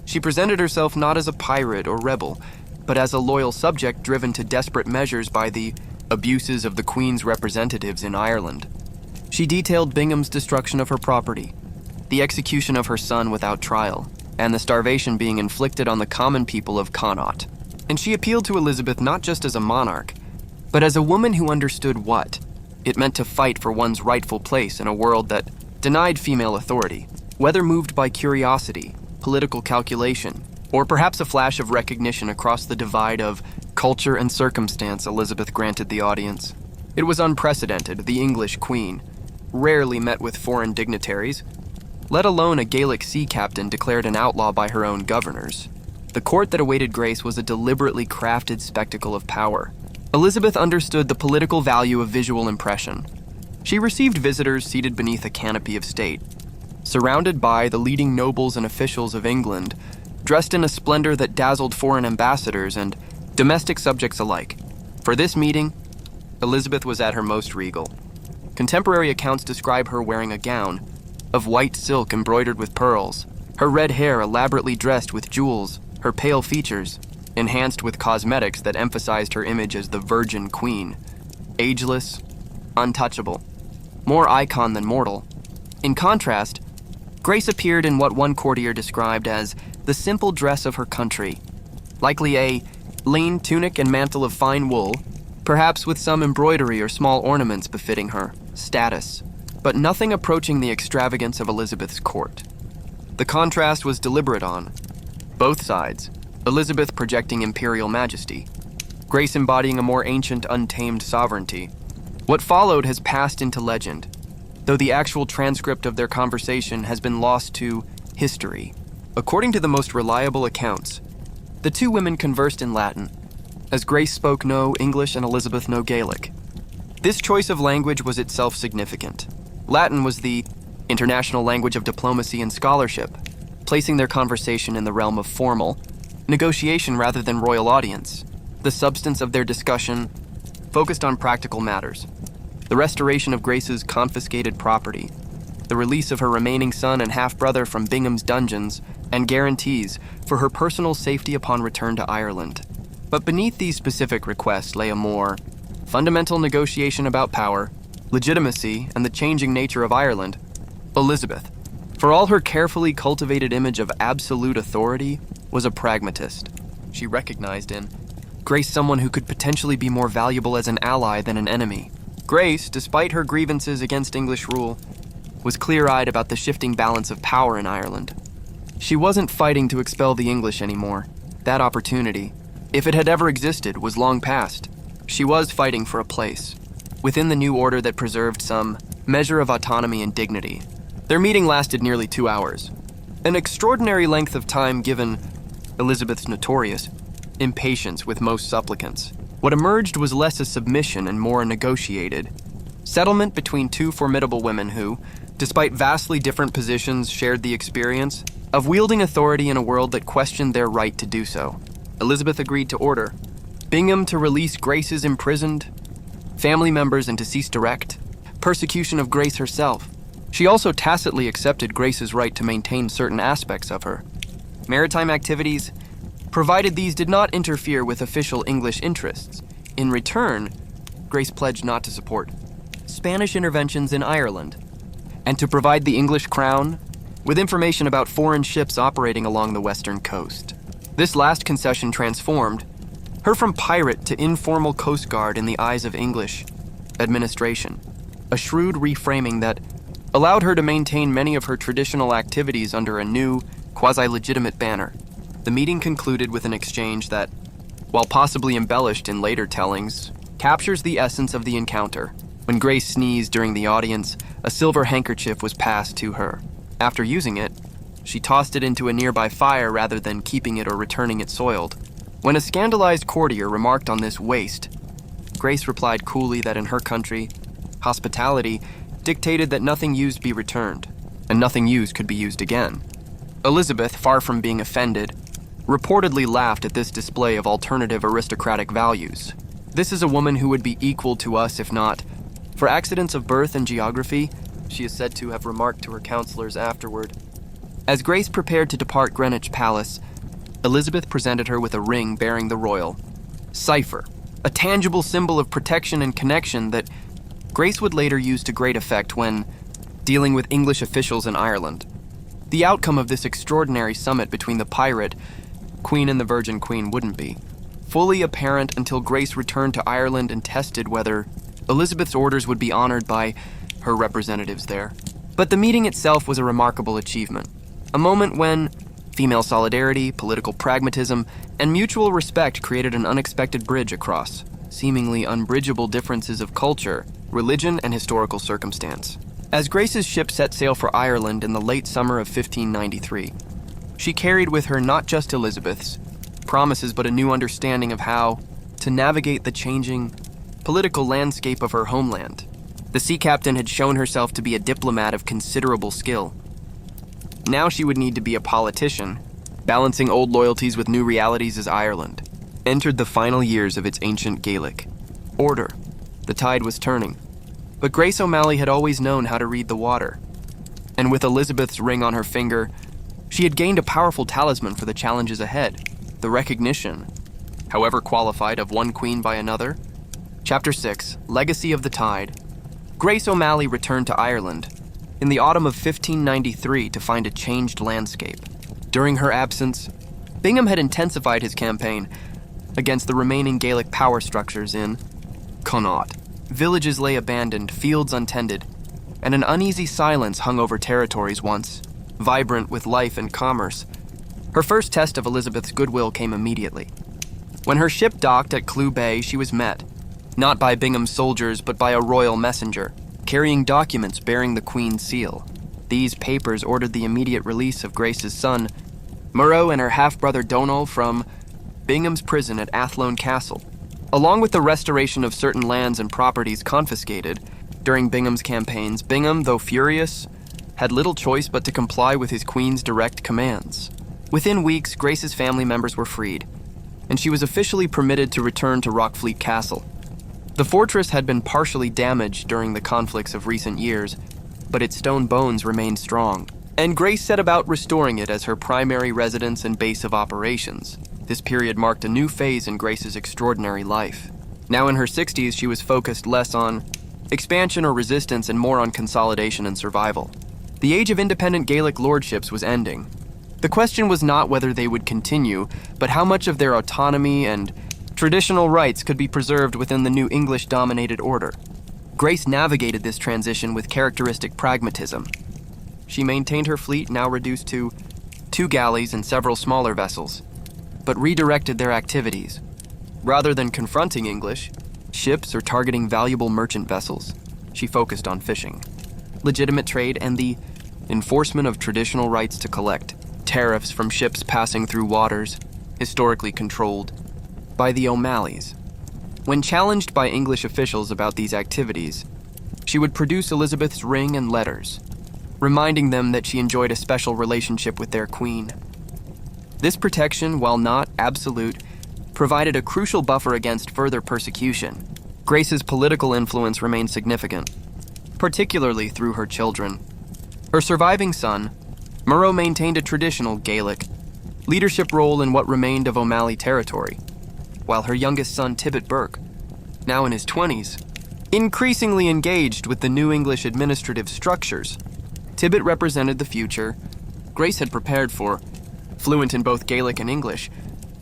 She presented herself not as a pirate or rebel, but as a loyal subject driven to desperate measures by the abuses of the Queen's representatives in Ireland. She detailed Bingham's destruction of her property, the execution of her son without trial, and the starvation being inflicted on the common people of Connaught. And she appealed to Elizabeth not just as a monarch, but as a woman who understood what it meant to fight for one's rightful place in a world that denied female authority. Whether moved by curiosity, political calculation, or perhaps a flash of recognition across the divide of culture and circumstance, Elizabeth granted the audience. It was unprecedented. The English queen rarely met with foreign dignitaries, let alone a Gaelic sea captain declared an outlaw by her own governors. The court that awaited Grace was a deliberately crafted spectacle of power. Elizabeth understood the political value of visual impression. She received visitors seated beneath a canopy of state, surrounded by the leading nobles and officials of England, dressed in a splendor that dazzled foreign ambassadors and domestic subjects alike. For this meeting, Elizabeth was at her most regal. Contemporary accounts describe her wearing a gown of white silk embroidered with pearls, her red hair elaborately dressed with jewels, her pale features enhanced with cosmetics that emphasized her image as the Virgin Queen, ageless, untouchable, more icon than mortal. In contrast, Grace appeared in what one courtier described as the simple dress of her country, likely a lean tunic and mantle of fine wool, perhaps with some embroidery or small ornaments befitting her status, but nothing approaching the extravagance of Elizabeth's court. The contrast was deliberate on both sides, Elizabeth projecting imperial majesty, Grace embodying a more ancient, untamed sovereignty. What followed has passed into legend, though the actual transcript of their conversation has been lost to history. According to the most reliable accounts, the two women conversed in Latin, as Grace spoke no English and Elizabeth no Gaelic. This choice of language was itself significant. Latin was the international language of diplomacy and scholarship, placing their conversation in the realm of formal negotiation rather than royal audience. The substance of their discussion focused on practical matters: the restoration of Grace's confiscated property, the release of her remaining son and half-brother from Bingham's dungeons, and guarantees for her personal safety upon return to Ireland. But beneath these specific requests lay a more fundamental negotiation about power, legitimacy, and the changing nature of Ireland. Elizabeth, for all her carefully cultivated image of absolute authority, was a pragmatist. She recognized in Grace someone who could potentially be more valuable as an ally than an enemy. Grace, despite her grievances against English rule, was clear-eyed about the shifting balance of power in Ireland. She wasn't fighting to expel the English anymore. That opportunity, if it had ever existed, was long past. She was fighting for a place within the new order that preserved some measure of autonomy and dignity. Their meeting lasted nearly 2 hours, an extraordinary length of time given Elizabeth's notorious impatience with most supplicants. What emerged was less a submission and more a negotiated settlement between two formidable women who, despite vastly different positions, shared the experience of wielding authority in a world that questioned their right to do so. Elizabeth agreed to order Bingham to release Grace's imprisoned family members and to cease direct persecution of Grace herself. She also tacitly accepted Grace's right to maintain certain aspects of her maritime activities, provided these did not interfere with official English interests. In return, Grace pledged not to support Spanish interventions in Ireland, and to provide the English crown with information about foreign ships operating along the western coast. This last concession transformed her from pirate to informal coast guard in the eyes of English administration, a shrewd reframing that allowed her to maintain many of her traditional activities under a new, quasi-legitimate banner. The meeting concluded with an exchange that, while possibly embellished in later tellings, captures the essence of the encounter. When Grace sneezed during the audience, a silver handkerchief was passed to her. After using it, she tossed it into a nearby fire rather than keeping it or returning it soiled. When a scandalized courtier remarked on this waste, Grace replied coolly that in her country, hospitality dictated that nothing used be returned, and nothing used could be used again. Elizabeth, far from being offended, reportedly laughed at this display of alternative aristocratic values. This is a woman who would be equal to us if not for accidents of birth and geography, she is said to have remarked to her counselors afterward. As Grace prepared to depart Greenwich Palace, Elizabeth presented her with a ring bearing the royal cipher, a tangible symbol of protection and connection that Grace would later use to great effect when dealing with English officials in Ireland. The outcome of this extraordinary summit between the pirate Queen and the Virgin Queen wouldn't be fully apparent until Grace returned to Ireland and tested whether Elizabeth's orders would be honored by her representatives there. But the meeting itself was a remarkable achievement, a moment when female solidarity, political pragmatism, and mutual respect created an unexpected bridge across seemingly unbridgeable differences of culture, religion, and historical circumstance. As Grace's ship set sail for Ireland in the late summer of 1593, she carried with her not just Elizabeth's promises but a new understanding of how to navigate the changing political landscape of her homeland. The sea captain had shown herself to be a diplomat of considerable skill. Now she would need to be a politician, balancing old loyalties with new realities as Ireland entered the final years of its ancient Gaelic order. The tide was turning, but Grace O'Malley had always known how to read the water, and with Elizabeth's ring on her finger, she had gained a powerful talisman for the challenges ahead, the recognition, however qualified, of one queen by another. Chapter 6, Legacy of the Tide. Grace O'Malley returned to Ireland in the autumn of 1593 to find a changed landscape. During her absence, Bingham had intensified his campaign against the remaining Gaelic power structures in Connaught. Villages lay abandoned, fields untended, and an uneasy silence hung over territories once vibrant with life and commerce. Her first test of Elizabeth's goodwill came immediately. When her ship docked at Clew Bay, she was met, not by Bingham's soldiers, but by a royal messenger, carrying documents bearing the Queen's seal. These papers ordered the immediate release of Grace's son, Murrough, and her half-brother Donal from Bingham's prison at Athlone Castle. Along with the restoration of certain lands and properties confiscated during Bingham's campaigns, Bingham, though furious, had little choice but to comply with his queen's direct commands. Within weeks, Grace's family members were freed, and she was officially permitted to return to Rockfleet Castle. The fortress had been partially damaged during the conflicts of recent years, but its stone bones remained strong, and Grace set about restoring it as her primary residence and base of operations. This period marked a new phase in Grace's extraordinary life. Now in her 60s, she was focused less on expansion or resistance and more on consolidation and survival. The age of independent Gaelic lordships was ending. The question was not whether they would continue, but how much of their autonomy and traditional rights could be preserved within the new English-dominated order. Grace navigated this transition with characteristic pragmatism. She maintained her fleet, now reduced to 2 galleys and several smaller vessels, but redirected their activities. Rather than confronting English ships or targeting valuable merchant vessels, she focused on fishing, legitimate trade, and the enforcement of traditional rights to collect tariffs from ships passing through waters historically controlled by the O'Malleys. When challenged by English officials about these activities, she would produce Elizabeth's ring and letters, reminding them that she enjoyed a special relationship with their queen. This protection, while not absolute, provided a crucial buffer against further persecution. Grace's political influence remained significant, particularly through her children. Her surviving son, Murrough, maintained a traditional Gaelic leadership role in what remained of O'Malley territory, while her youngest son, Tibbet Burke, now in his 20s, increasingly engaged with the new English administrative structures. Tibbet represented the future Grace had prepared for, fluent in both Gaelic and English,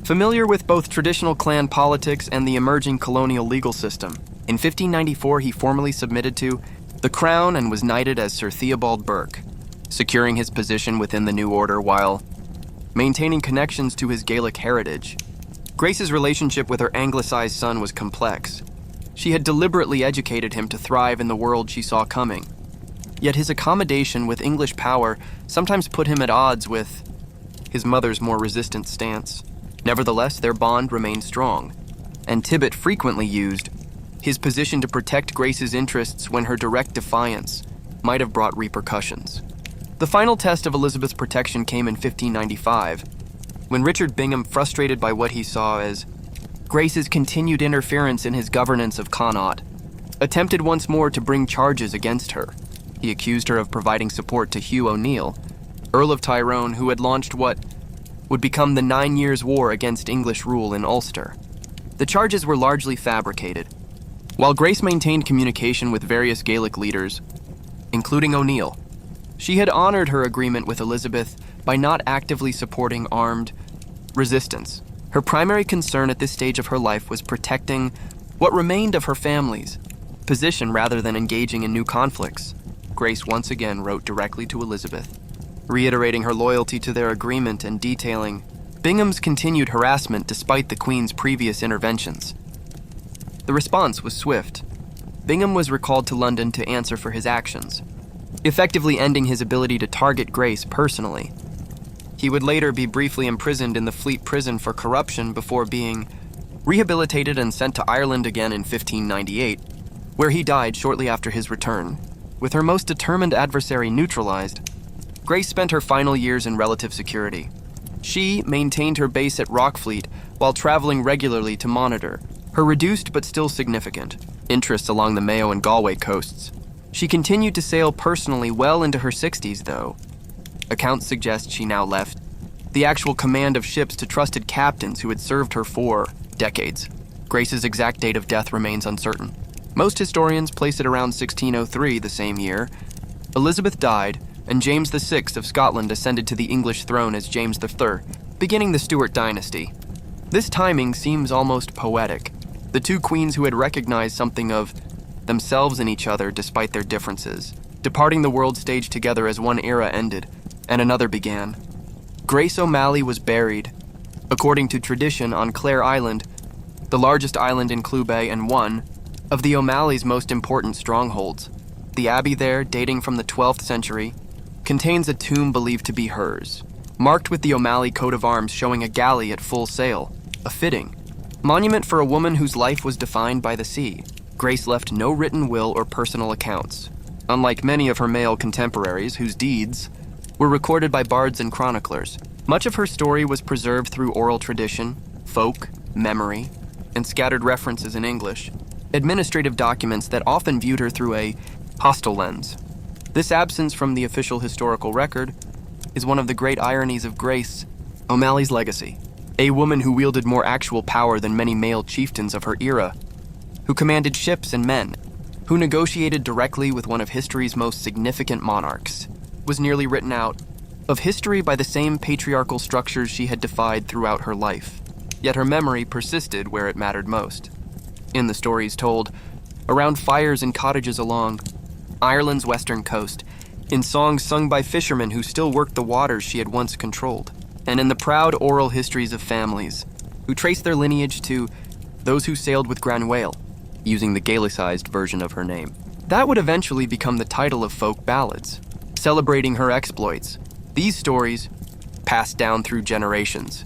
familiar with both traditional clan politics and the emerging colonial legal system. In 1594, he formally submitted to the crown and was knighted as Sir Theobald Burke, securing his position within the new order while maintaining connections to his Gaelic heritage. Grace's relationship with her anglicized son was complex. She had deliberately educated him to thrive in the world she saw coming. Yet his accommodation with English power sometimes put him at odds with his mother's more resistant stance. Nevertheless, their bond remained strong, and Tibbet frequently used his position to protect Grace's interests when her direct defiance might have brought repercussions. The final test of Elizabeth's protection came in 1595, when Richard Bingham, frustrated by what he saw as Grace's continued interference in his governance of Connaught, attempted once more to bring charges against her. He accused her of providing support to Hugh O'Neill, Earl of Tyrone, who had launched what would become the 9 Years' War against English rule in Ulster. The charges were largely fabricated. While Grace maintained communication with various Gaelic leaders, including O'Neill, she had honored her agreement with Elizabeth by not actively supporting armed resistance. Her primary concern at this stage of her life was protecting what remained of her family's position rather than engaging in new conflicts. Grace once again wrote directly to Elizabeth, reiterating her loyalty to their agreement and detailing Bingham's continued harassment despite the Queen's previous interventions. The response was swift. Bingham was recalled to London to answer for his actions, effectively ending his ability to target Grace personally. He would later be briefly imprisoned in the Fleet Prison for corruption before being rehabilitated and sent to Ireland again in 1598, where he died shortly after his return. With her most determined adversary neutralized, Grace spent her final years in relative security. She maintained her base at Rockfleet while traveling regularly to monitor her reduced but still significant interests along the Mayo and Galway coasts. She continued to sail personally well into her 60s, though. Accounts suggest she now left the actual command of ships to trusted captains who had served her for decades. Grace's exact date of death remains uncertain. Most historians place it around 1603, the same year. Elizabeth died, and James VI of Scotland ascended to the English throne as James III, beginning the Stuart dynasty. This timing seems almost poetic. The two queens who had recognized something of themselves in each other despite their differences, departing the world stage together as one era ended and another began. Grace O'Malley was buried, according to tradition, on Clare Island, the largest island in Clew Bay and one of the O'Malleys' most important strongholds. The abbey there, dating from the 12th century, contains a tomb believed to be hers, marked with the O'Malley coat of arms showing a galley at full sail, a fitting Monument for a woman whose life was defined by the sea, Grace left no written will or personal accounts, unlike many of her male contemporaries whose deeds were recorded by bards and chroniclers. Much of her story was preserved through oral tradition, folk, memory, and scattered references in English, administrative documents that often viewed her through a hostile lens. This absence from the official historical record is one of the great ironies of Grace O'Malley's legacy. A woman who wielded more actual power than many male chieftains of her era, who commanded ships and men, who negotiated directly with one of history's most significant monarchs, was nearly written out of history by the same patriarchal structures she had defied throughout her life. Yet her memory persisted where it mattered most. In the stories told around fires and cottages along Ireland's western coast, in songs sung by fishermen who still worked the waters she had once controlled, and in the proud oral histories of families who traced their lineage to those who sailed with Granwale, using the Gaelicized version of her name. That would eventually become the title of folk ballads, celebrating her exploits. These stories, passed down through generations,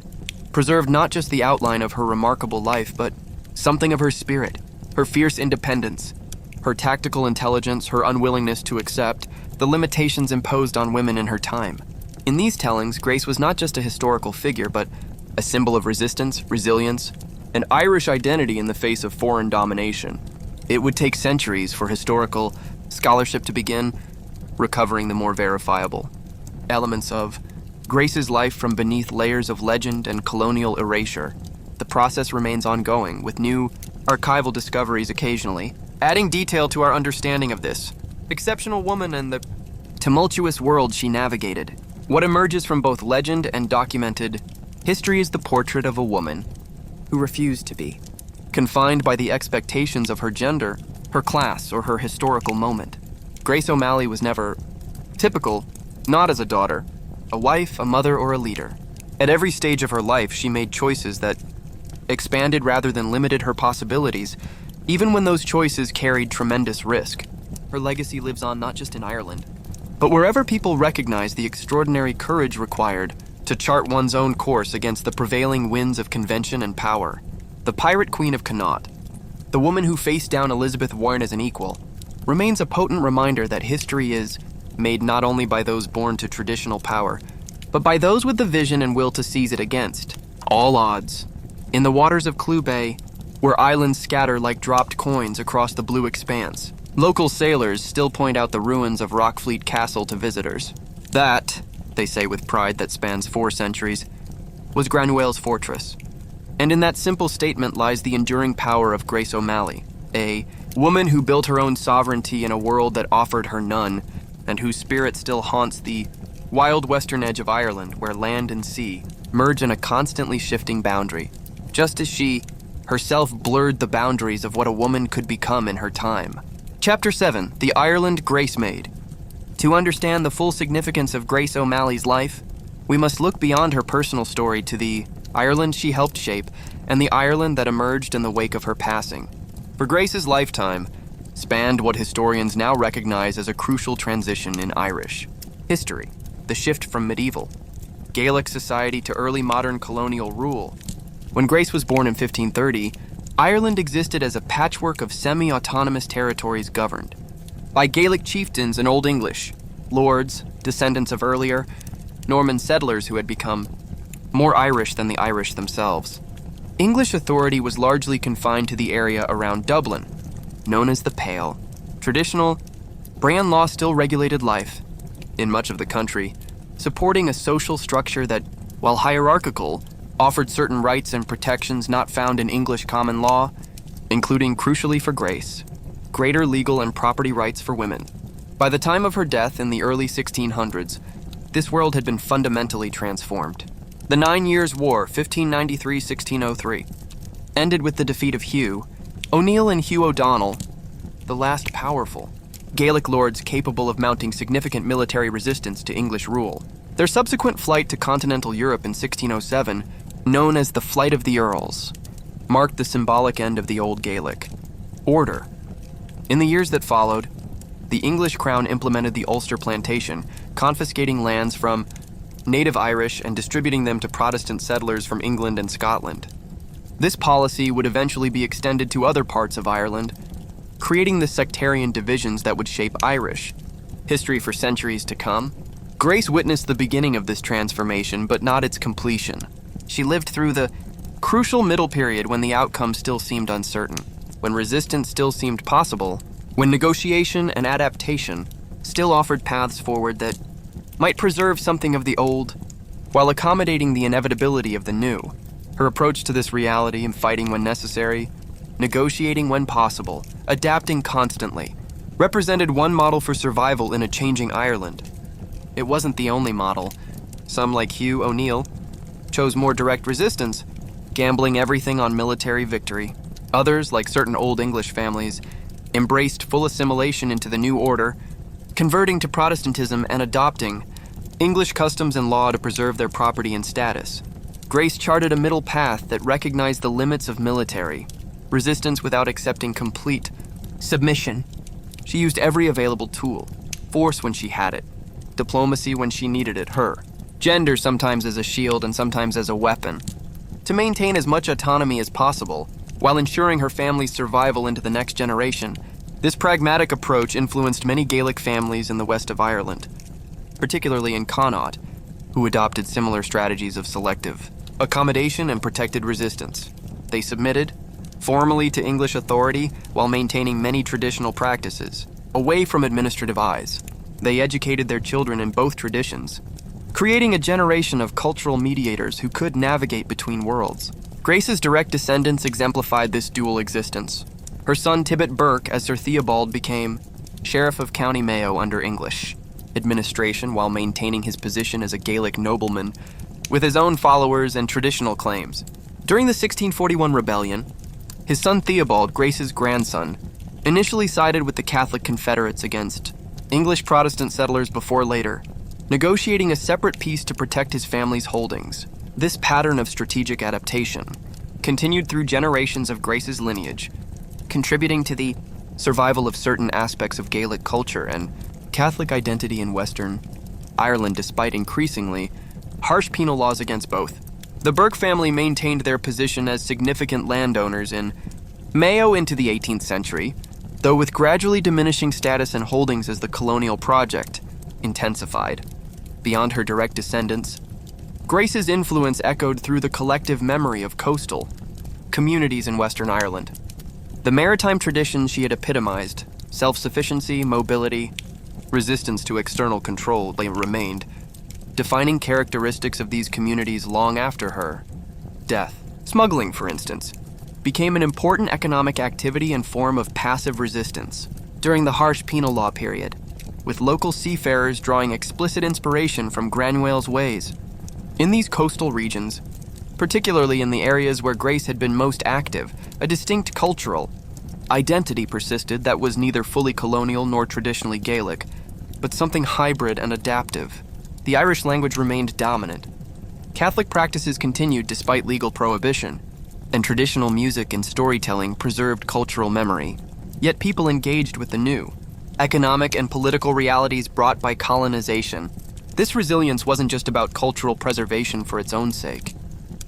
preserved not just the outline of her remarkable life, but something of her spirit, her fierce independence, her tactical intelligence, her unwillingness to accept the limitations imposed on women in her time. In these tellings, Grace was not just a historical figure, but a symbol of resistance, resilience, and Irish identity in the face of foreign domination. It would take centuries for historical scholarship to begin recovering the more verifiable elements of Grace's life from beneath layers of legend and colonial erasure. The process remains ongoing, with new archival discoveries occasionally, adding detail to our understanding of this exceptional woman and the tumultuous world she navigated. What emerges from both legend and documented history is the portrait of a woman who refused to be confined by the expectations of her gender, her class, or her historical moment. Grace O'Malley was never typical, not as a daughter, a wife, a mother, or a leader. At every stage of her life, she made choices that expanded rather than limited her possibilities, even when those choices carried tremendous risk. Her legacy lives on not just in Ireland, but wherever people recognize the extraordinary courage required to chart one's own course against the prevailing winds of convention and power. The Pirate Queen of Connaught, the woman who faced down Elizabeth Warren as an equal, remains a potent reminder that history is made not only by those born to traditional power, but by those with the vision and will to seize it against all odds. In the waters of Clew Bay, where islands scatter like dropped coins across the blue expanse, local sailors still point out the ruins of Rockfleet Castle to visitors. That, they say with pride that spans 4 centuries, was Granwale's fortress. And in that simple statement lies the enduring power of Grace O'Malley, a woman who built her own sovereignty in a world that offered her none, and whose spirit still haunts the wild western edge of Ireland, where land and sea merge in a constantly shifting boundary, just as she herself blurred the boundaries of what a woman could become in her time. Chapter 7, The Ireland Grace Made. To understand the full significance of Grace O'Malley's life, we must look beyond her personal story to the Ireland she helped shape and the Ireland that emerged in the wake of her passing. For Grace's lifetime spanned what historians now recognize as a crucial transition in Irish history, the shift from medieval Gaelic society to early modern colonial rule. When Grace was born in 1530, Ireland existed as a patchwork of semi-autonomous territories governed by Gaelic chieftains and Old English, lords, descendants of earlier Norman settlers who had become more Irish than the Irish themselves. English authority was largely confined to the area around Dublin, known as the Pale. Traditional Brehon law still regulated life in much of the country, supporting a social structure that, while hierarchical, offered certain rights and protections not found in English common law, including, crucially for Grace, greater legal and property rights for women. By the time of her death in the early 1600s, this world had been fundamentally transformed. The 9 Years' War, 1593-1603, ended with the defeat of Hugh, O'Neill and Hugh O'Donnell, the last powerful Gaelic lords capable of mounting significant military resistance to English rule. Their subsequent flight to continental Europe in 1607, known as the Flight of the Earls, marked the symbolic end of the Old Gaelic order. In the years that followed, the English crown implemented the Ulster Plantation, confiscating lands from native Irish and distributing them to Protestant settlers from England and Scotland. This policy would eventually be extended to other parts of Ireland, creating the sectarian divisions that would shape Irish history for centuries to come. Grace witnessed the beginning of this transformation, but not its completion. She lived through the crucial middle period when the outcome still seemed uncertain, when resistance still seemed possible, when negotiation and adaptation still offered paths forward that might preserve something of the old while accommodating the inevitability of the new. Her approach to this reality and fighting when necessary, negotiating when possible, adapting constantly, represented one model for survival in a changing Ireland. It wasn't the only model. Some, like Hugh O'Neill, chose more direct resistance, gambling everything on military victory. Others, like certain Old English families, embraced full assimilation into the new order, converting to Protestantism and adopting English customs and law to preserve their property and status. Grace charted a middle path that recognized the limits of military resistance without accepting complete submission. She used every available tool, force when she had it, diplomacy when she needed it, gender sometimes as a shield and sometimes as a weapon, to maintain as much autonomy as possible while ensuring her family's survival into the next generation. This pragmatic approach influenced many Gaelic families in the west of Ireland, particularly in Connaught, who adopted similar strategies of selective accommodation and protected resistance. They submitted formally to English authority while maintaining many traditional practices, away from administrative eyes. They educated their children in both traditions, creating a generation of cultural mediators who could navigate between worlds. Grace's direct descendants exemplified this dual existence. Her son Tibbet Burke, as Sir Theobald, became Sheriff of County Mayo under English administration while maintaining his position as a Gaelic nobleman with his own followers and traditional claims. During the 1641 rebellion, his son Theobald, Grace's grandson, initially sided with the Catholic Confederates against English Protestant settlers before later negotiating a separate peace to protect his family's holdings. This pattern of strategic adaptation continued through generations of Grace's lineage, contributing to the survival of certain aspects of Gaelic culture and Catholic identity in Western Ireland despite increasingly harsh penal laws against both. The Burke family maintained their position as significant landowners in Mayo into the 18th century, though with gradually diminishing status and holdings as the colonial project intensified. Beyond her direct descendants, Grace's influence echoed through the collective memory of coastal communities in Western Ireland. The maritime traditions she had epitomized, self-sufficiency, mobility, resistance to external control, they remained, defining characteristics of these communities long after her death. Smuggling, for instance, became an important economic activity and form of passive resistance during the harsh penal law period, with local seafarers drawing explicit inspiration from Granwell's ways. In these coastal regions, particularly in the areas where Grace had been most active, a distinct cultural identity persisted that was neither fully colonial nor traditionally Gaelic, but something hybrid and adaptive. The Irish language remained dominant. Catholic practices continued despite legal prohibition, and traditional music and storytelling preserved cultural memory. Yet people engaged with the new, economic and political realities brought by colonization. This resilience wasn't just about cultural preservation for its own sake.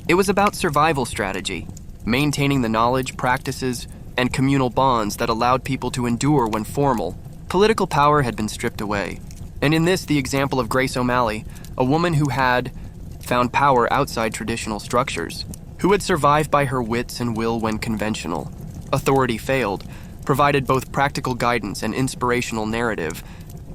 It was about survival strategy, maintaining the knowledge, practices, and communal bonds that allowed people to endure when formal political power had been stripped away. And in this, the example of Grace O'Malley, a woman who had found power outside traditional structures, who had survived by her wits and will when conventional authority failed, provided both practical guidance and inspirational narrative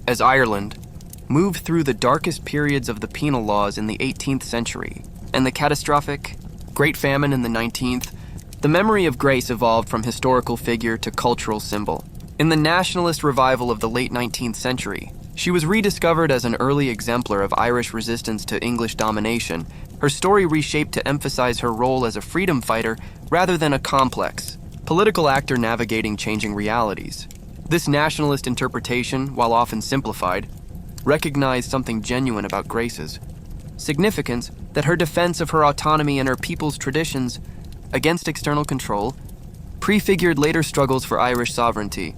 as Ireland moved through the darkest periods of the penal laws in the 18th century and the catastrophic Great Famine in the 19th. The memory of Grace evolved from historical figure to cultural symbol. In the nationalist revival of the late 19th century, she was rediscovered as an early exemplar of Irish resistance to English domination, her story reshaped to emphasize her role as a freedom fighter rather than a complex political actor navigating changing realities. This nationalist interpretation, while often simplified, recognized something genuine about Grace's significance, that her defense of her autonomy and her people's traditions against external control prefigured later struggles for Irish sovereignty.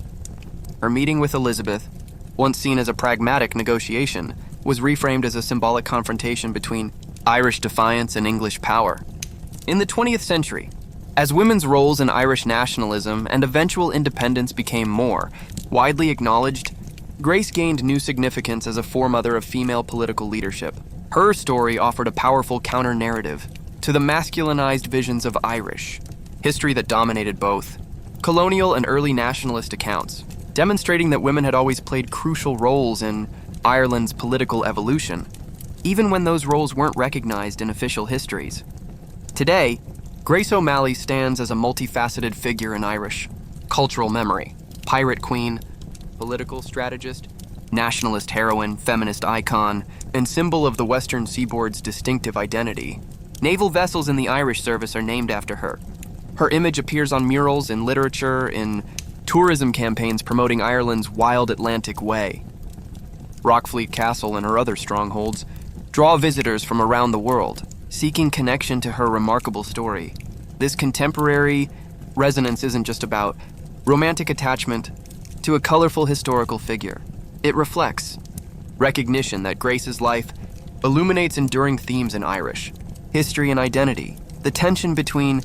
Her meeting with Elizabeth, once seen as a pragmatic negotiation, was reframed as a symbolic confrontation between Irish defiance and English power. In the 20th century, As women's roles in Irish nationalism and eventual independence became more widely acknowledged, Grace gained new significance as a foremother of female political leadership. Her story offered a powerful counter-narrative to the masculinized visions of Irish history that dominated both colonial and early nationalist accounts, demonstrating that women had always played crucial roles in Ireland's political evolution, even when those roles weren't recognized in official histories. Today, Grace O'Malley stands as a multifaceted figure in Irish cultural memory: pirate queen, political strategist, nationalist heroine, feminist icon, and symbol of the Western Seaboard's distinctive identity. Naval vessels in the Irish service are named after her. Her image appears on murals, in literature, in tourism campaigns promoting Ireland's wild Atlantic way. Rockfleet Castle and her other strongholds draw visitors from around the world, seeking connection to her remarkable story. This contemporary resonance isn't just about romantic attachment to a colorful historical figure. It reflects recognition that Grace's life illuminates enduring themes in Irish history and identity, the tension between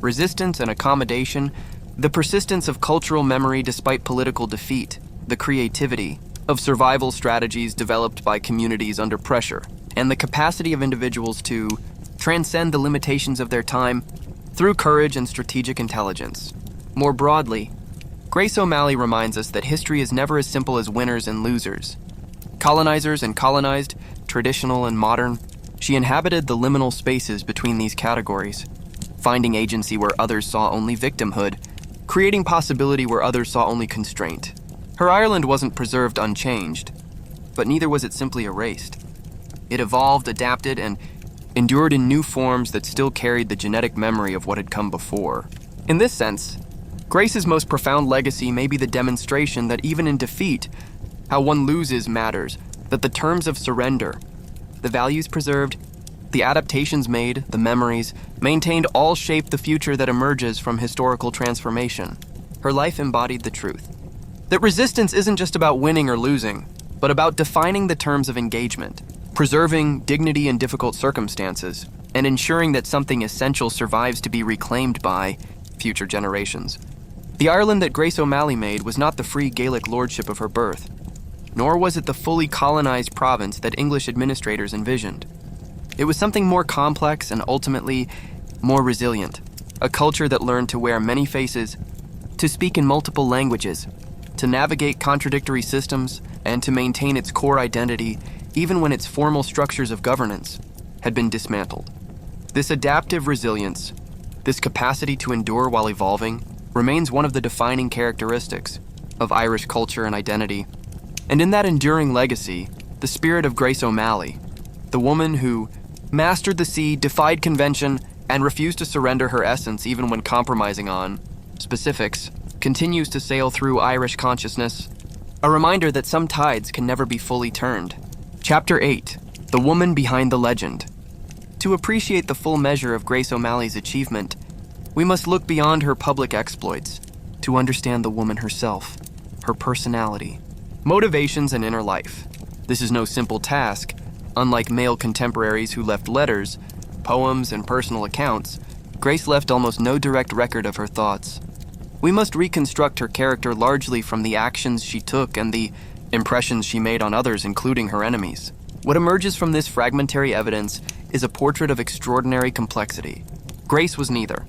resistance and accommodation, the persistence of cultural memory despite political defeat, the creativity of survival strategies developed by communities under pressure, and the capacity of individuals to transcend the limitations of their time through courage and strategic intelligence. More broadly, Grace O'Malley reminds us that history is never as simple as winners and losers. Colonizers and colonized, traditional and modern, she inhabited the liminal spaces between these categories, finding agency where others saw only victimhood, creating possibility where others saw only constraint. Her Ireland wasn't preserved unchanged, but neither was it simply erased. It evolved, adapted, and endured in new forms that still carried the genetic memory of what had come before. In this sense, Grace's most profound legacy may be the demonstration that even in defeat, how one loses matters, that the terms of surrender, the values preserved, the adaptations made, the memories maintained all shape the future that emerges from historical transformation. Her life embodied the truth that resistance isn't just about winning or losing, but about defining the terms of engagement, preserving dignity in difficult circumstances, and ensuring that something essential survives to be reclaimed by future generations. The Ireland that Grace O'Malley made was not the free Gaelic lordship of her birth, nor was it the fully colonized province that English administrators envisioned. It was something more complex and ultimately more resilient, a culture that learned to wear many faces, to speak in multiple languages, to navigate contradictory systems, and to maintain its core identity even when its formal structures of governance had been dismantled. This adaptive resilience, this capacity to endure while evolving, remains one of the defining characteristics of Irish culture and identity. And in that enduring legacy, the spirit of Grace O'Malley, the woman who mastered the sea, defied convention, and refused to surrender her essence even when compromising on specifics, continues to sail through Irish consciousness, a reminder that some tides can never be fully turned. Chapter 8, The Woman Behind the Legend. To appreciate the full measure of Grace O'Malley's achievement, we must look beyond her public exploits to understand the woman herself, her personality, motivations, and inner life. This is no simple task. Unlike male contemporaries who left letters, poems, and personal accounts, Grace left almost no direct record of her thoughts. We must reconstruct her character largely from the actions she took and the impressions she made on others, including her enemies. What emerges from this fragmentary evidence is a portrait of extraordinary complexity. Grace was neither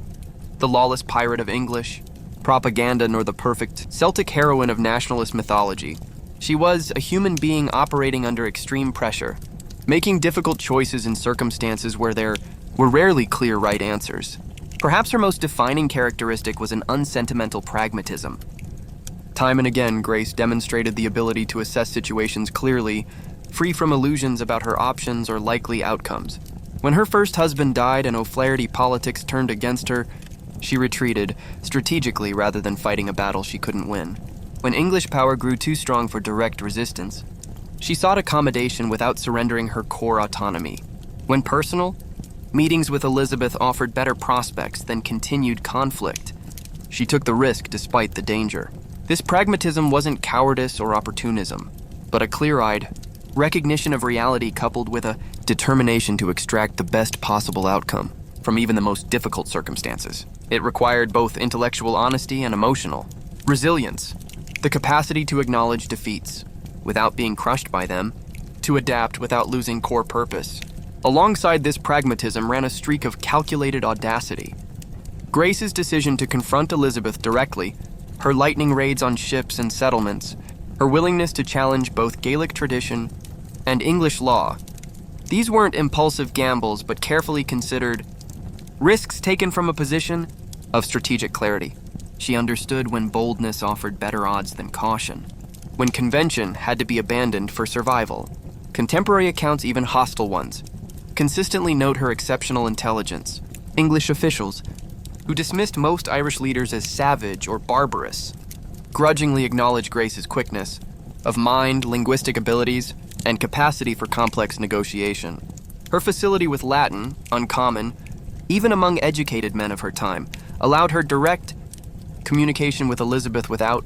the lawless pirate of English propaganda nor the perfect Celtic heroine of nationalist mythology. She was a human being operating under extreme pressure, making difficult choices in circumstances where there were rarely clear right answers. Perhaps her most defining characteristic was an unsentimental pragmatism. Time and again, Grace demonstrated the ability to assess situations clearly, free from illusions about her options or likely outcomes. When her first husband died and O'Flaherty politics turned against her, she retreated, strategically rather than fighting a battle she couldn't win. When English power grew too strong for direct resistance, she sought accommodation without surrendering her core autonomy. When personal, meetings with Elizabeth offered better prospects than continued conflict. She took the risk despite the danger. This pragmatism wasn't cowardice or opportunism, but a clear-eyed recognition of reality coupled with a determination to extract the best possible outcome. from even the most difficult circumstances. It required both intellectual honesty and emotional resilience, the capacity to acknowledge defeats without being crushed by them, to adapt without losing core purpose. Alongside this pragmatism ran a streak of calculated audacity. Grace's decision to confront Elizabeth directly, her lightning raids on ships and settlements, her willingness to challenge both Gaelic tradition and English law, these weren't impulsive gambles but carefully considered risks taken from a position of strategic clarity. She understood when boldness offered better odds than caution, when convention had to be abandoned for survival. Contemporary accounts, even hostile ones, consistently note her exceptional intelligence. English officials, who dismissed most Irish leaders as savage or barbarous, grudgingly acknowledge Grace's quickness of mind, linguistic abilities, and capacity for complex negotiation. Her facility with Latin, uncommon, even among educated men of her time, allowed her direct communication with Elizabeth without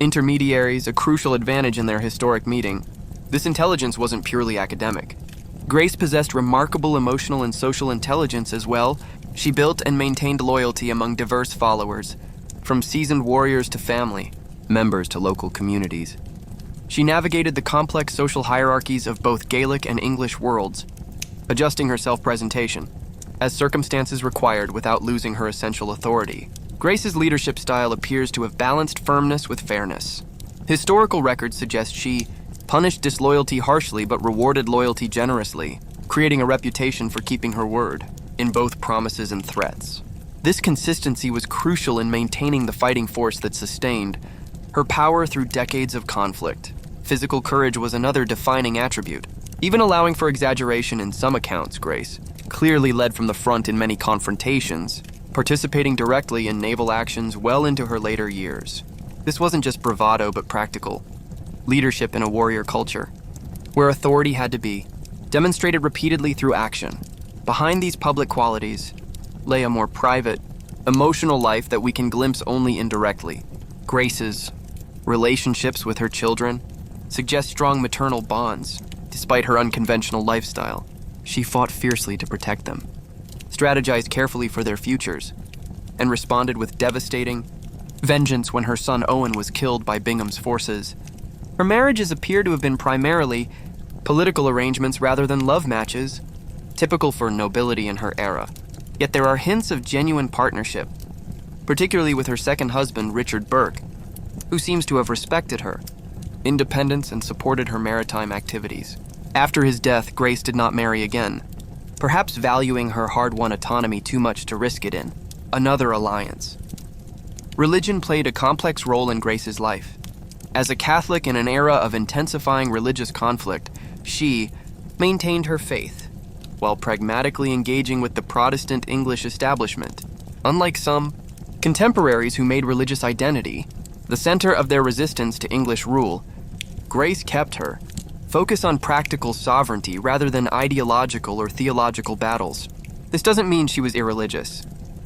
intermediaries, a crucial advantage in their historic meeting. This intelligence wasn't purely academic. Grace possessed remarkable emotional and social intelligence as well. She built and maintained loyalty among diverse followers, from seasoned warriors to family members to local communities. She navigated the complex social hierarchies of both Gaelic and English worlds, adjusting her self-presentation as circumstances required without losing her essential authority. Grace's leadership style appears to have balanced firmness with fairness. Historical records suggest she punished disloyalty harshly but rewarded loyalty generously, creating a reputation for keeping her word in both promises and threats. This consistency was crucial in maintaining the fighting force that sustained her power through decades of conflict. Physical courage was another defining attribute. Even allowing for exaggeration in some accounts, Grace clearly led from the front in many confrontations, participating directly in naval actions well into her later years. This wasn't just bravado but practical leadership in a warrior culture, where authority had to be demonstrated repeatedly through action. Behind these public qualities lay a more private, emotional life that we can glimpse only indirectly. Grace's relationships with her children suggest strong maternal bonds. Despite her unconventional lifestyle, she fought fiercely to protect them, strategized carefully for their futures, and responded with devastating vengeance when her son Owen was killed by Bingham's forces. Her marriages appear to have been primarily political arrangements rather than love matches, typical for nobility in her era. Yet there are hints of genuine partnership, particularly with her second husband, Richard Burke, who seems to have respected her independence and supported her maritime activities. After his death, Grace did not marry again, perhaps valuing her hard-won autonomy too much to risk it in another alliance. Religion played a complex role in Grace's life. As a Catholic in an era of intensifying religious conflict, she maintained her faith while pragmatically engaging with the Protestant English establishment. Unlike some contemporaries who made religious identity the center of their resistance to English rule, Grace kept her focus on practical sovereignty rather than ideological or theological battles. This doesn't mean she was irreligious.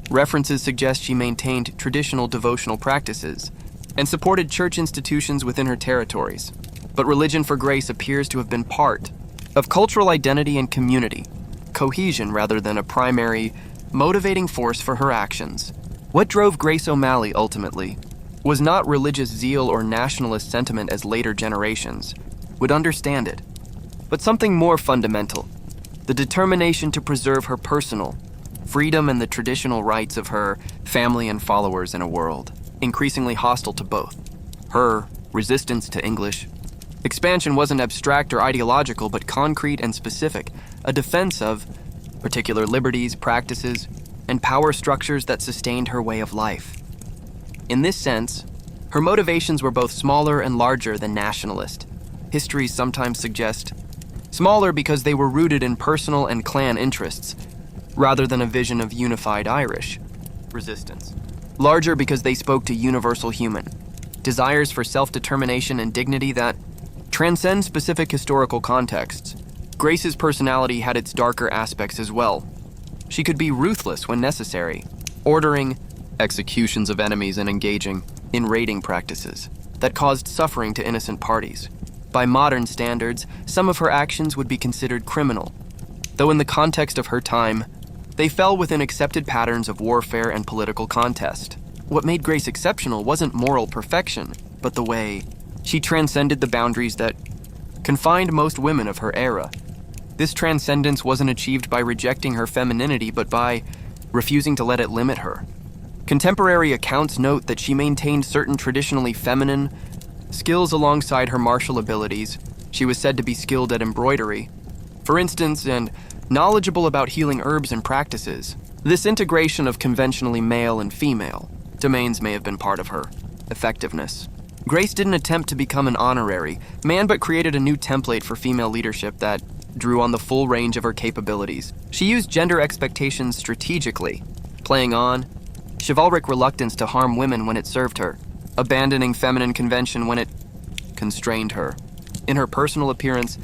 References suggest she maintained traditional devotional practices and supported church institutions within her territories. But religion for Grace appears to have been part of cultural identity and community cohesion rather than a primary motivating force for her actions. What drove Grace O'Malley ultimately was not religious zeal or nationalist sentiment as later generations would understand it, but something more fundamental: the determination to preserve her personal freedom and the traditional rights of her family and followers in a world increasingly hostile to both. Her resistance to English expansion wasn't abstract or ideological, but concrete and specific, a defense of particular liberties, practices, and power structures that sustained her way of life. In this sense, her motivations were both smaller and larger than nationalist. Histories sometimes suggest smaller because they were rooted in personal and clan interests, rather than a vision of unified Irish resistance. Larger because they spoke to universal human desires for self-determination and dignity that transcend specific historical contexts. Grace's personality had its darker aspects as well. She could be ruthless when necessary, ordering executions of enemies and engaging in raiding practices that caused suffering to innocent parties. By modern standards, some of her actions would be considered criminal, though in the context of her time, They fell within accepted patterns of warfare and political contest. What made Grace exceptional wasn't moral perfection, but the way she transcended the boundaries that confined most women of her era. This transcendence wasn't achieved by rejecting her femininity, but by refusing to let it limit her. Contemporary accounts note that she maintained certain traditionally feminine skills alongside her martial abilities. She was said to be skilled at embroidery, for instance, and knowledgeable about healing herbs and practices. This integration of conventionally male and female domains may have been part of her effectiveness. Grace didn't attempt to become an honorary man, but created a new template for female leadership that drew on the full range of her capabilities. She used gender expectations strategically, playing on chivalric reluctance to harm women when it served her, abandoning feminine convention when it constrained her. In her personal appearance,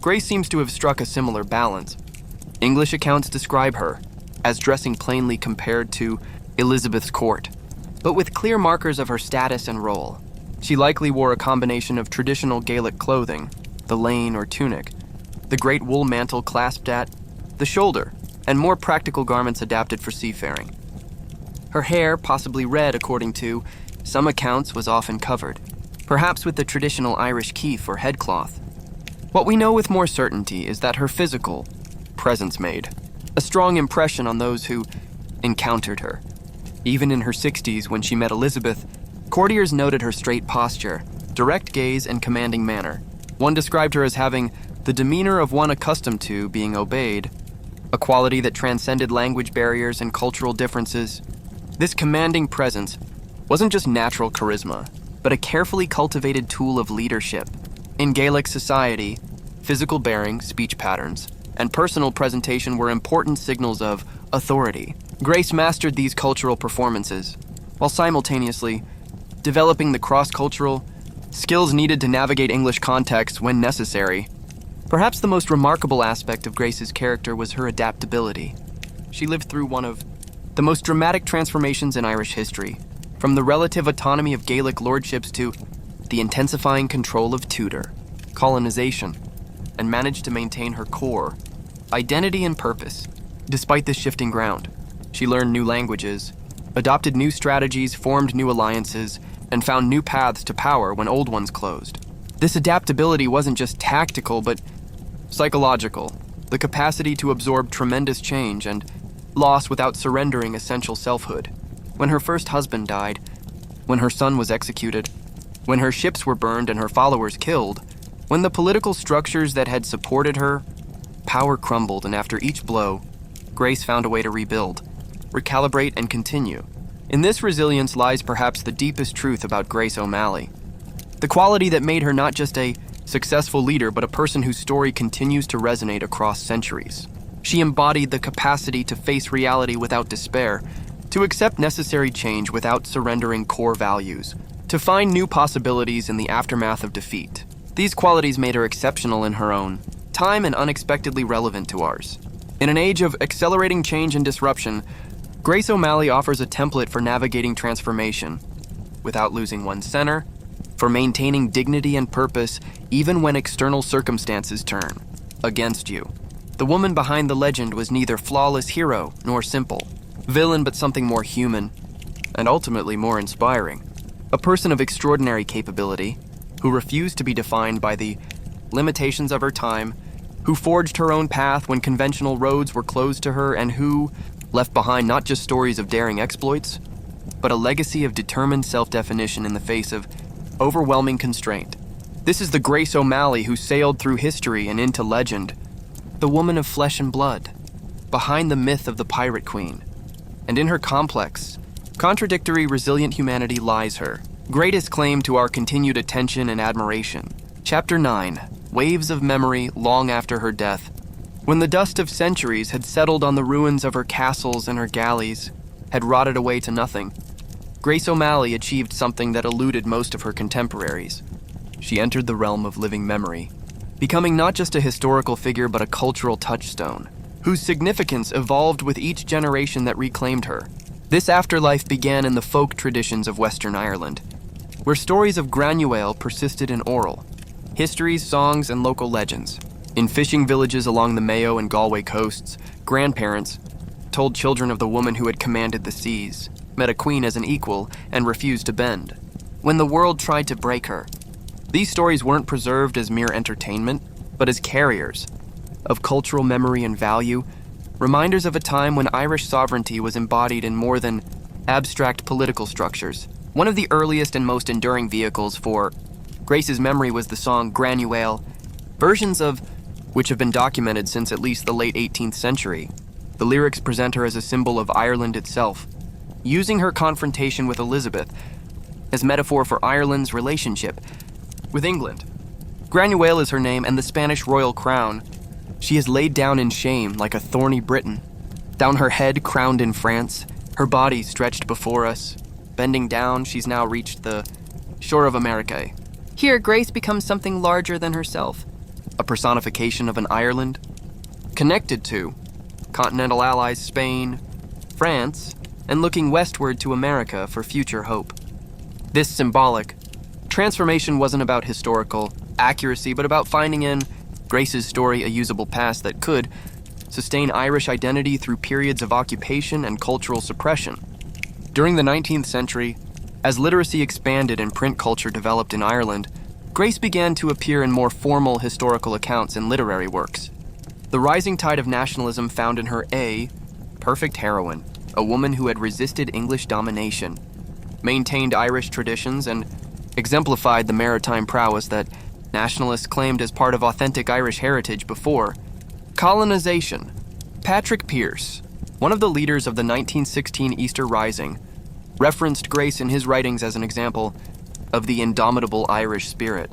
Grace seems to have struck a similar balance. English accounts describe her as dressing plainly compared to Elizabeth's court, but with clear markers of her status and role. She likely wore a combination of traditional Gaelic clothing, the lane or tunic, the great wool mantle clasped at the shoulder, and more practical garments adapted for seafaring. Her hair, possibly red according to some accounts, was often covered, perhaps with the traditional Irish keef or headcloth. What we know with more certainty is that her physical presence made a strong impression on those who encountered her. Even in her 60s, when she met Elizabeth, courtiers noted her straight posture, direct gaze, and commanding manner. One described her as having the demeanor of one accustomed to being obeyed, a quality that transcended language barriers and cultural differences. This commanding presence wasn't just natural charisma, but a carefully cultivated tool of leadership. In Gaelic society, physical bearing, speech patterns, and personal presentation were important signals of authority. Grace mastered these cultural performances, while simultaneously developing the cross-cultural skills needed to navigate English contexts when necessary. Perhaps the most remarkable aspect of Grace's character was her adaptability. She lived through one of the most dramatic transformations in Irish history, from the relative autonomy of Gaelic lordships to the intensifying control of Tudor colonization, and managed to maintain her core identity and purpose. Despite this shifting ground, she learned new languages, adopted new strategies, formed new alliances, and found new paths to power when old ones closed. This adaptability wasn't just tactical, but psychological, the capacity to absorb tremendous change and loss without surrendering essential selfhood. When her first husband died, when her son was executed, when her ships were burned and her followers killed, when the political structures that had supported her power crumbled, and after each blow, Grace found a way to rebuild, recalibrate, and continue. In this resilience lies perhaps the deepest truth about Grace O'Malley, the quality that made her not just a successful leader, but a person whose story continues to resonate across centuries. She embodied the capacity to face reality without despair, to accept necessary change without surrendering core values, to find new possibilities in the aftermath of defeat. These qualities made her exceptional in her own time and unexpectedly relevant to ours. In an age of accelerating change and disruption, Grace O'Malley offers a template for navigating transformation without losing one's center, for maintaining dignity and purpose even when external circumstances turn against you. The woman behind the legend was neither flawless hero nor simple villain, but something more human and ultimately more inspiring. A person of extraordinary capability who refused to be defined by the limitations of her time, who forged her own path when conventional roads were closed to her, and who left behind not just stories of daring exploits, but a legacy of determined self-definition in the face of overwhelming constraint. This is the Grace O'Malley who sailed through history and into legend, the woman of flesh and blood, behind the myth of the Pirate Queen. And in her complex, contradictory, resilient humanity lies her greatest claim to our continued attention and admiration. Chapter 9, Waves of Memory Long After Her Death. When the dust of centuries had settled on the ruins of her castles and her galleys, had rotted away to nothing, Grace O'Malley achieved something that eluded most of her contemporaries. She entered the realm of living memory, becoming not just a historical figure but a cultural touchstone, whose significance evolved with each generation that reclaimed her. This afterlife began in the folk traditions of Western Ireland, where stories of Granuaile persisted in oral histories, songs, and local legends. In fishing villages along the Mayo and Galway coasts, grandparents, told children of the woman who had commanded the seas, met a queen as an equal, and refused to bend. When the world tried to break her, these stories weren't preserved as mere entertainment, but as carriers of cultural memory and value, reminders of a time when Irish sovereignty was embodied in more than abstract political structures. One of the earliest and most enduring vehicles for Grace's memory was the song Granuaile, versions of which have been documented since at least the late 18th century. The lyrics present her as a symbol of Ireland itself, using her confrontation with Elizabeth as metaphor for Ireland's relationship with England. Granuaile is her name and the Spanish royal crown. She is laid down in shame like a thorny Briton. Down her head crowned in France, her body stretched before us. Bending down, she's now reached the shore of America. Here, Grace becomes something larger than herself, a personification of an Ireland connected to continental allies Spain, France, and looking westward to America for future hope. This symbolic transformation wasn't about historical accuracy, but about finding in Grace's story a usable past that could sustain Irish identity through periods of occupation and cultural suppression. During the 19th century, as literacy expanded and print culture developed in Ireland, Grace began to appear in more formal historical accounts and literary works. The rising tide of nationalism found in her a perfect heroine, a woman who had resisted English domination, maintained Irish traditions, and exemplified the maritime prowess that nationalists claimed as part of authentic Irish heritage before colonization. Patrick Pearse, one of the leaders of the 1916 Easter Rising, referenced Grace in his writings as an example of the indomitable Irish spirit.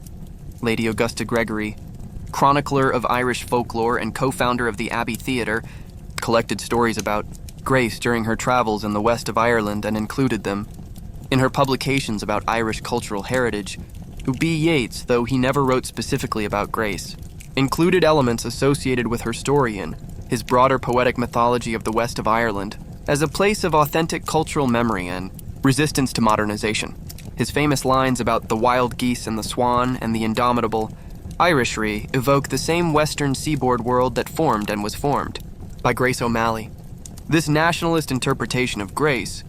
Lady Augusta Gregory, chronicler of Irish folklore and co-founder of the Abbey Theatre, collected stories about Grace during her travels in the west of Ireland and included them in her publications about Irish cultural heritage. B. Yeats, though he never wrote specifically about Grace, included elements associated with her story in his broader poetic mythology of the west of Ireland as a place of authentic cultural memory and resistance to modernization. His famous lines about the wild geese and the swan and the indomitable Irishry evoke the same western seaboard world that formed and was formed by Grace O'Malley. This nationalist interpretation of Grace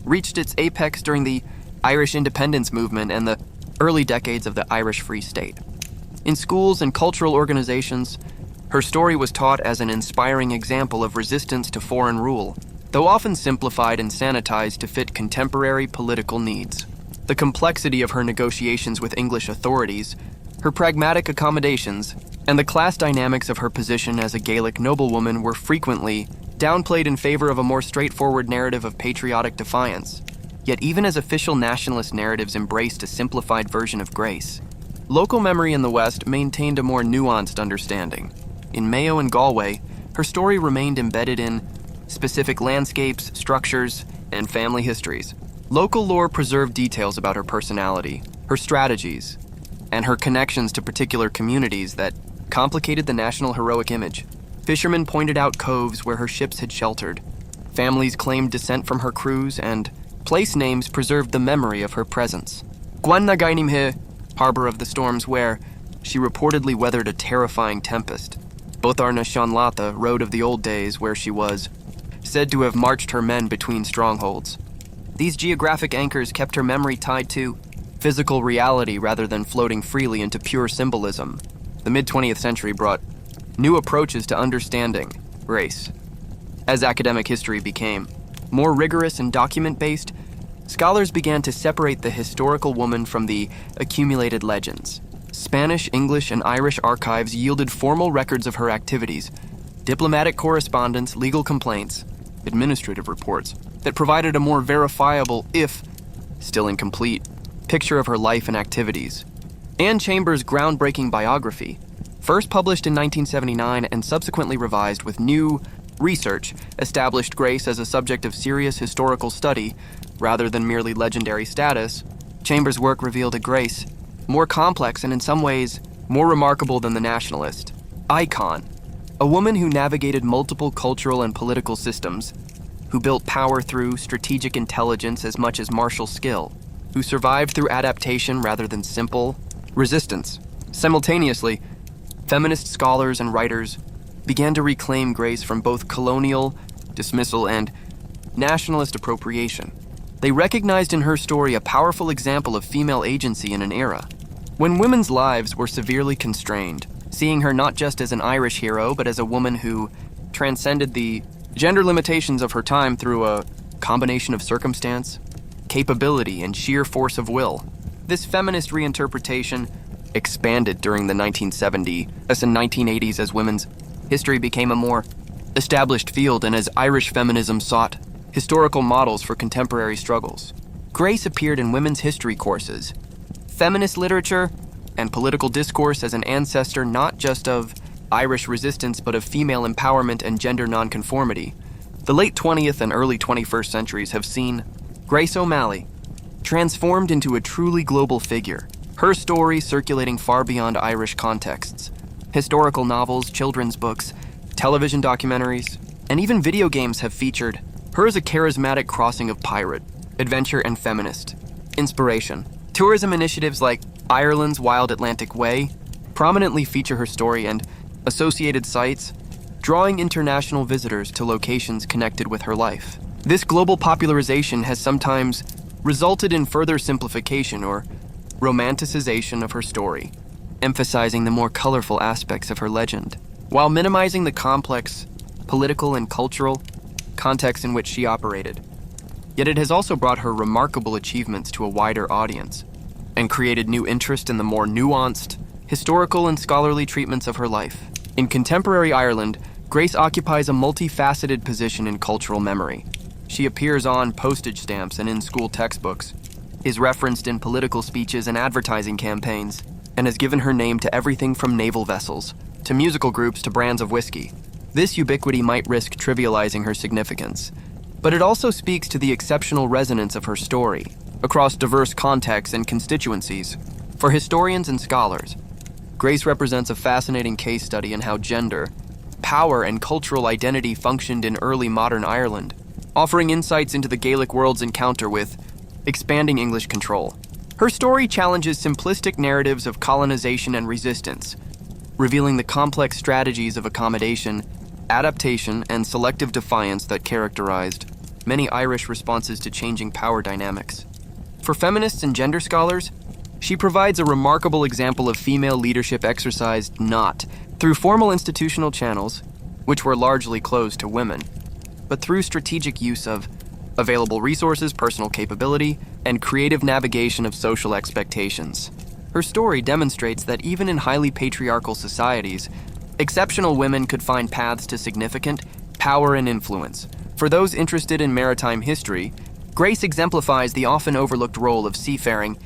reached its apex during the Irish independence movement and the early decades of the Irish Free State. In schools and cultural organizations, her story was taught as an inspiring example of resistance to foreign rule, though often simplified and sanitized to fit contemporary political needs. The complexity of her negotiations with English authorities, her pragmatic accommodations, and the class dynamics of her position as a Gaelic noblewoman were frequently downplayed in favor of a more straightforward narrative of patriotic defiance. Yet even as official nationalist narratives embraced a simplified version of Grace, local memory in the West maintained a more nuanced understanding. In Mayo and Galway, her story remained embedded in specific landscapes, structures, and family histories. Local lore preserved details about her personality, her strategies, and her connections to particular communities that complicated the national heroic image. Fishermen pointed out coves where her ships had sheltered. Families claimed descent from her crews, and place names preserved the memory of her presence. Guannagainimhe, harbor of the storms where she reportedly weathered a terrifying tempest. Botarna Seanlatha, road of the old days where she was said to have marched her men between strongholds. These geographic anchors kept her memory tied to physical reality rather than floating freely into pure symbolism. The mid-20th century brought new approaches to understanding Grace. As academic history became more rigorous and document-based, scholars began to separate the historical woman from the accumulated legends. Spanish, English, and Irish archives yielded formal records of her activities, diplomatic correspondence, legal complaints, administrative reports that provided a more verifiable, if still incomplete, picture of her life and activities. Anne Chambers' groundbreaking biography, first published in 1979 and subsequently revised with new research, established Grace as a subject of serious historical study rather than merely legendary status. Chambers' work revealed a Grace more complex and in some ways more remarkable than the nationalist icon, a woman who navigated multiple cultural and political systems, who built power through strategic intelligence as much as martial skill, who survived through adaptation rather than simple resistance. Simultaneously, feminist scholars and writers began to reclaim Grace from both colonial dismissal, and nationalist appropriation. They recognized in her story a powerful example of female agency in an era when women's lives were severely constrained, seeing her not just as an Irish hero, but as a woman who transcended the gender limitations of her time through a combination of circumstance, capability, and sheer force of will. This feminist reinterpretation expanded during the 1970s and 1980s as women's history became a more established field and as Irish feminism sought historical models for contemporary struggles. Grace appeared in women's history courses, feminist literature, and political discourse as an ancestor not just of Irish resistance but of female empowerment and gender nonconformity. The late 20th and early 21st centuries have seen Grace O'Malley transformed into a truly global figure, her story circulating far beyond Irish contexts. Historical novels, children's books, television documentaries, and even video games have featured her as a charismatic crossing of pirate, adventure, and feminist inspiration. Tourism initiatives like Ireland's Wild Atlantic Way prominently feature her story and associated sites, drawing international visitors to locations connected with her life. This global popularization has sometimes resulted in further simplification or romanticization of her story, emphasizing the more colorful aspects of her legend, while minimizing the complex political and cultural context in which she operated. Yet it has also brought her remarkable achievements to a wider audience and created new interest in the more nuanced, historical and scholarly treatments of her life. In contemporary Ireland, Grace occupies a multifaceted position in cultural memory. She appears on postage stamps and in school textbooks, is referenced in political speeches and advertising campaigns, and has given her name to everything from naval vessels to musical groups to brands of whiskey. This ubiquity might risk trivializing her significance, but it also speaks to the exceptional resonance of her story across diverse contexts and constituencies. For historians and scholars, Grace represents a fascinating case study in how gender, power, and cultural identity functioned in early modern Ireland, offering insights into the Gaelic world's encounter with expanding English control. Her story challenges simplistic narratives of colonization and resistance, revealing the complex strategies of accommodation, adaptation, and selective defiance that characterized many Irish responses to changing power dynamics. For feminists and gender scholars, she provides a remarkable example of female leadership exercised not through formal institutional channels, which were largely closed to women, but through strategic use of available resources, personal capability, and creative navigation of social expectations. Her story demonstrates that even in highly patriarchal societies, exceptional women could find paths to significant power and influence. For those interested in maritime history, Grace exemplifies the often overlooked role of seafaring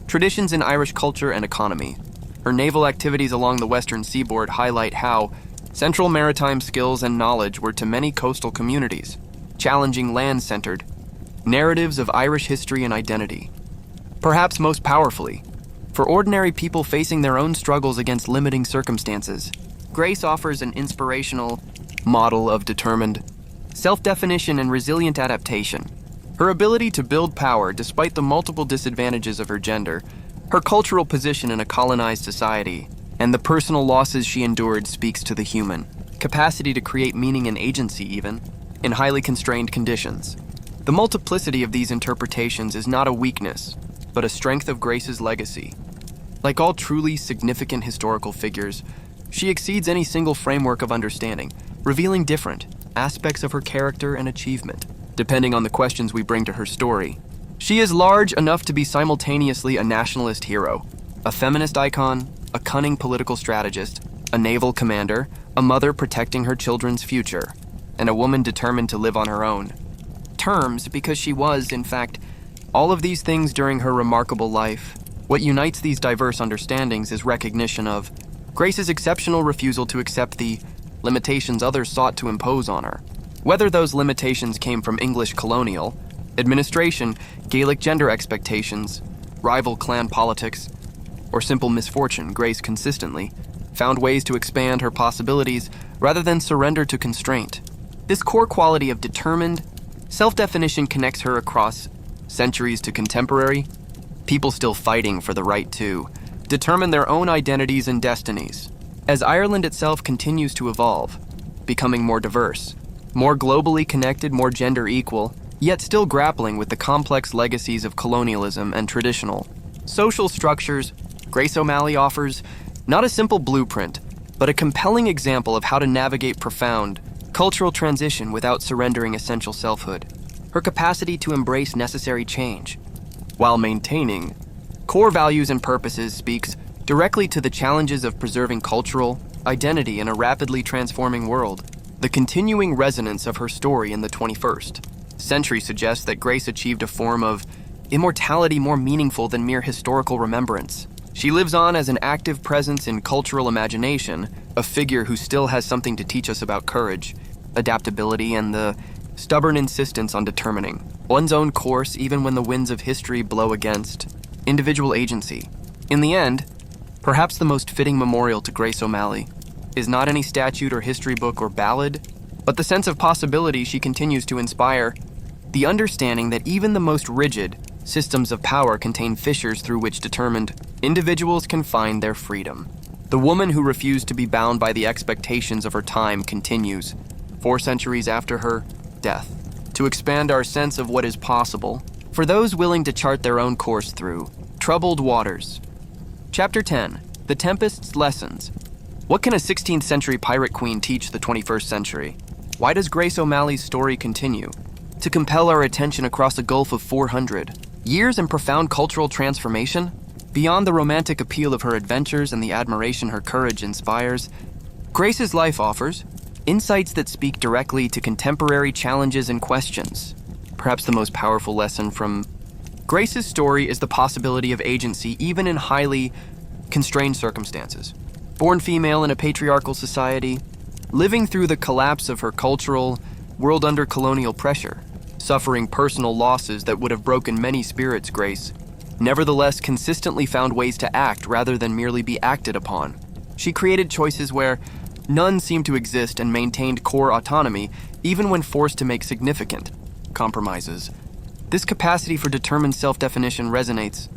traditions in Irish culture and economy. Her naval activities along the western seaboard highlight how central maritime skills and knowledge were to many coastal communities, challenging land-centered narratives of Irish history and identity. Perhaps most powerfully, for ordinary people facing their own struggles against limiting circumstances, Grace offers an inspirational model of determined self-definition and resilient adaptation. Her ability to build power despite the multiple disadvantages of her gender, her cultural position in a colonized society, and the personal losses she endured speaks to the human capacity to create meaning and agency even in highly constrained conditions. The multiplicity of these interpretations is not a weakness, but a strength of Grace's legacy. Like all truly significant historical figures, she exceeds any single framework of understanding, revealing different aspects of her character and achievement, depending on the questions we bring to her story. She is large enough to be simultaneously a nationalist hero, a feminist icon, a cunning political strategist, a naval commander, a mother protecting her children's future, and a woman determined to live on her own terms because she was, in fact, all of these things during her remarkable life. What unites these diverse understandings is recognition of Grace's exceptional refusal to accept the limitations others sought to impose on her. Whether those limitations came from English colonial administration, Gaelic gender expectations, rival clan politics, or simple misfortune, Grace consistently found ways to expand her possibilities rather than surrender to constraint. This core quality of determined self-definition connects her across centuries to contemporary people still fighting for the right to determine their own identities and destinies. As Ireland itself continues to evolve, becoming more diverse, More globally connected, more gender equal, yet still grappling with the complex legacies of colonialism and traditional social structures, Grace O'Malley offers not a simple blueprint, but a compelling example of how to navigate profound cultural transition without surrendering essential selfhood. Her capacity to embrace necessary change, while maintaining core values and purposes, speaks directly to the challenges of preserving cultural identity in a rapidly transforming world. The continuing resonance of her story in the 21st century suggests that Grace achieved a form of immortality more meaningful than mere historical remembrance. She lives on as an active presence in cultural imagination, a figure who still has something to teach us about courage, adaptability, and the stubborn insistence on determining one's own course even when the winds of history blow against individual agency. In the end, perhaps the most fitting memorial to Grace O'Malley is not any statute or history book or ballad, but the sense of possibility she continues to inspire, the understanding that even the most rigid systems of power contain fissures through which determined individuals can find their freedom. The woman who refused to be bound by the expectations of her time continues, 4 centuries after her death, to expand our sense of what is possible for those willing to chart their own course through troubled waters. Chapter 10, The Tempest's Lessons. What can a 16th century pirate queen teach the 21st century? Why does Grace O'Malley's story continue to compel our attention across a gulf of 400 years and profound cultural transformation? Beyond the romantic appeal of her adventures and the admiration her courage inspires, Grace's life offers insights that speak directly to contemporary challenges and questions. Perhaps the most powerful lesson from Grace's story is the possibility of agency even in highly constrained circumstances. Born female in a patriarchal society, living through the collapse of her cultural world under colonial pressure, suffering personal losses that would have broken many spirits, Grace nevertheless consistently found ways to act rather than merely be acted upon. She created choices where none seemed to exist and maintained core autonomy even when forced to make significant compromises. This capacity for determined self-definition resonates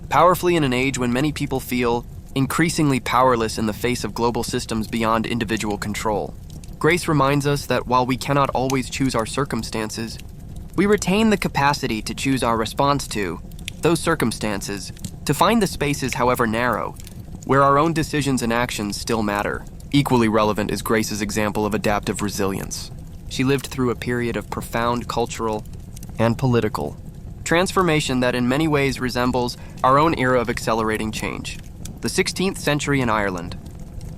powerfully in an age when many people feel increasingly powerless in the face of global systems beyond individual control. Grace reminds us that while we cannot always choose our circumstances, we retain the capacity to choose our response to those circumstances, to find the spaces, however narrow, where our own decisions and actions still matter. Equally relevant is Grace's example of adaptive resilience. She lived through a period of profound cultural and political transformation that in many ways resembles our own era of accelerating change. The 16th century in Ireland,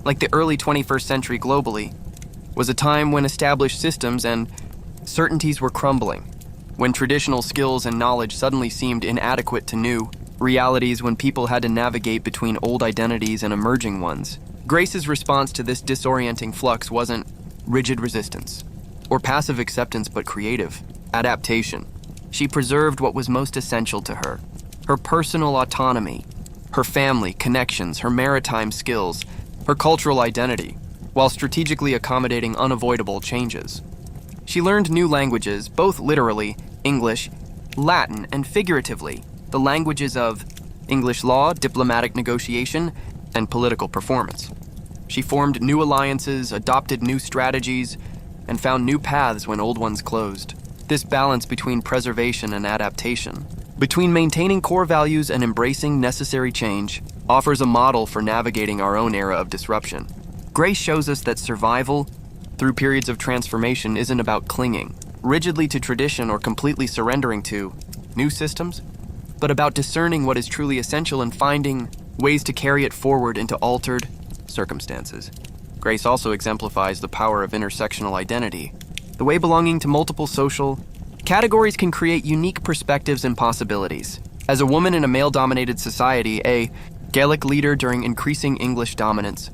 like the early 21st century globally, was a time when established systems and certainties were crumbling, when traditional skills and knowledge suddenly seemed inadequate to new realities, when people had to navigate between old identities and emerging ones. Grace's response to this disorienting flux wasn't rigid resistance or passive acceptance, but creative adaptation. She preserved what was most essential to her: her personal autonomy, her family connections, her maritime skills, her cultural identity, while strategically accommodating unavoidable changes. She learned new languages, both literally, English, Latin, and figuratively, the languages of English law, diplomatic negotiation, and political performance. She formed new alliances, adopted new strategies, and found new paths when old ones closed. This balance between preservation and adaptation, between maintaining core values and embracing necessary change, offers a model for navigating our own era of disruption. Grace shows us that survival through periods of transformation isn't about clinging rigidly to tradition or completely surrendering to new systems, but about discerning what is truly essential and finding ways to carry it forward into altered circumstances. Grace also exemplifies the power of intersectional identity, the way belonging to multiple social categories can create unique perspectives and possibilities. As a woman in a male-dominated society, a Gaelic leader during increasing English dominance,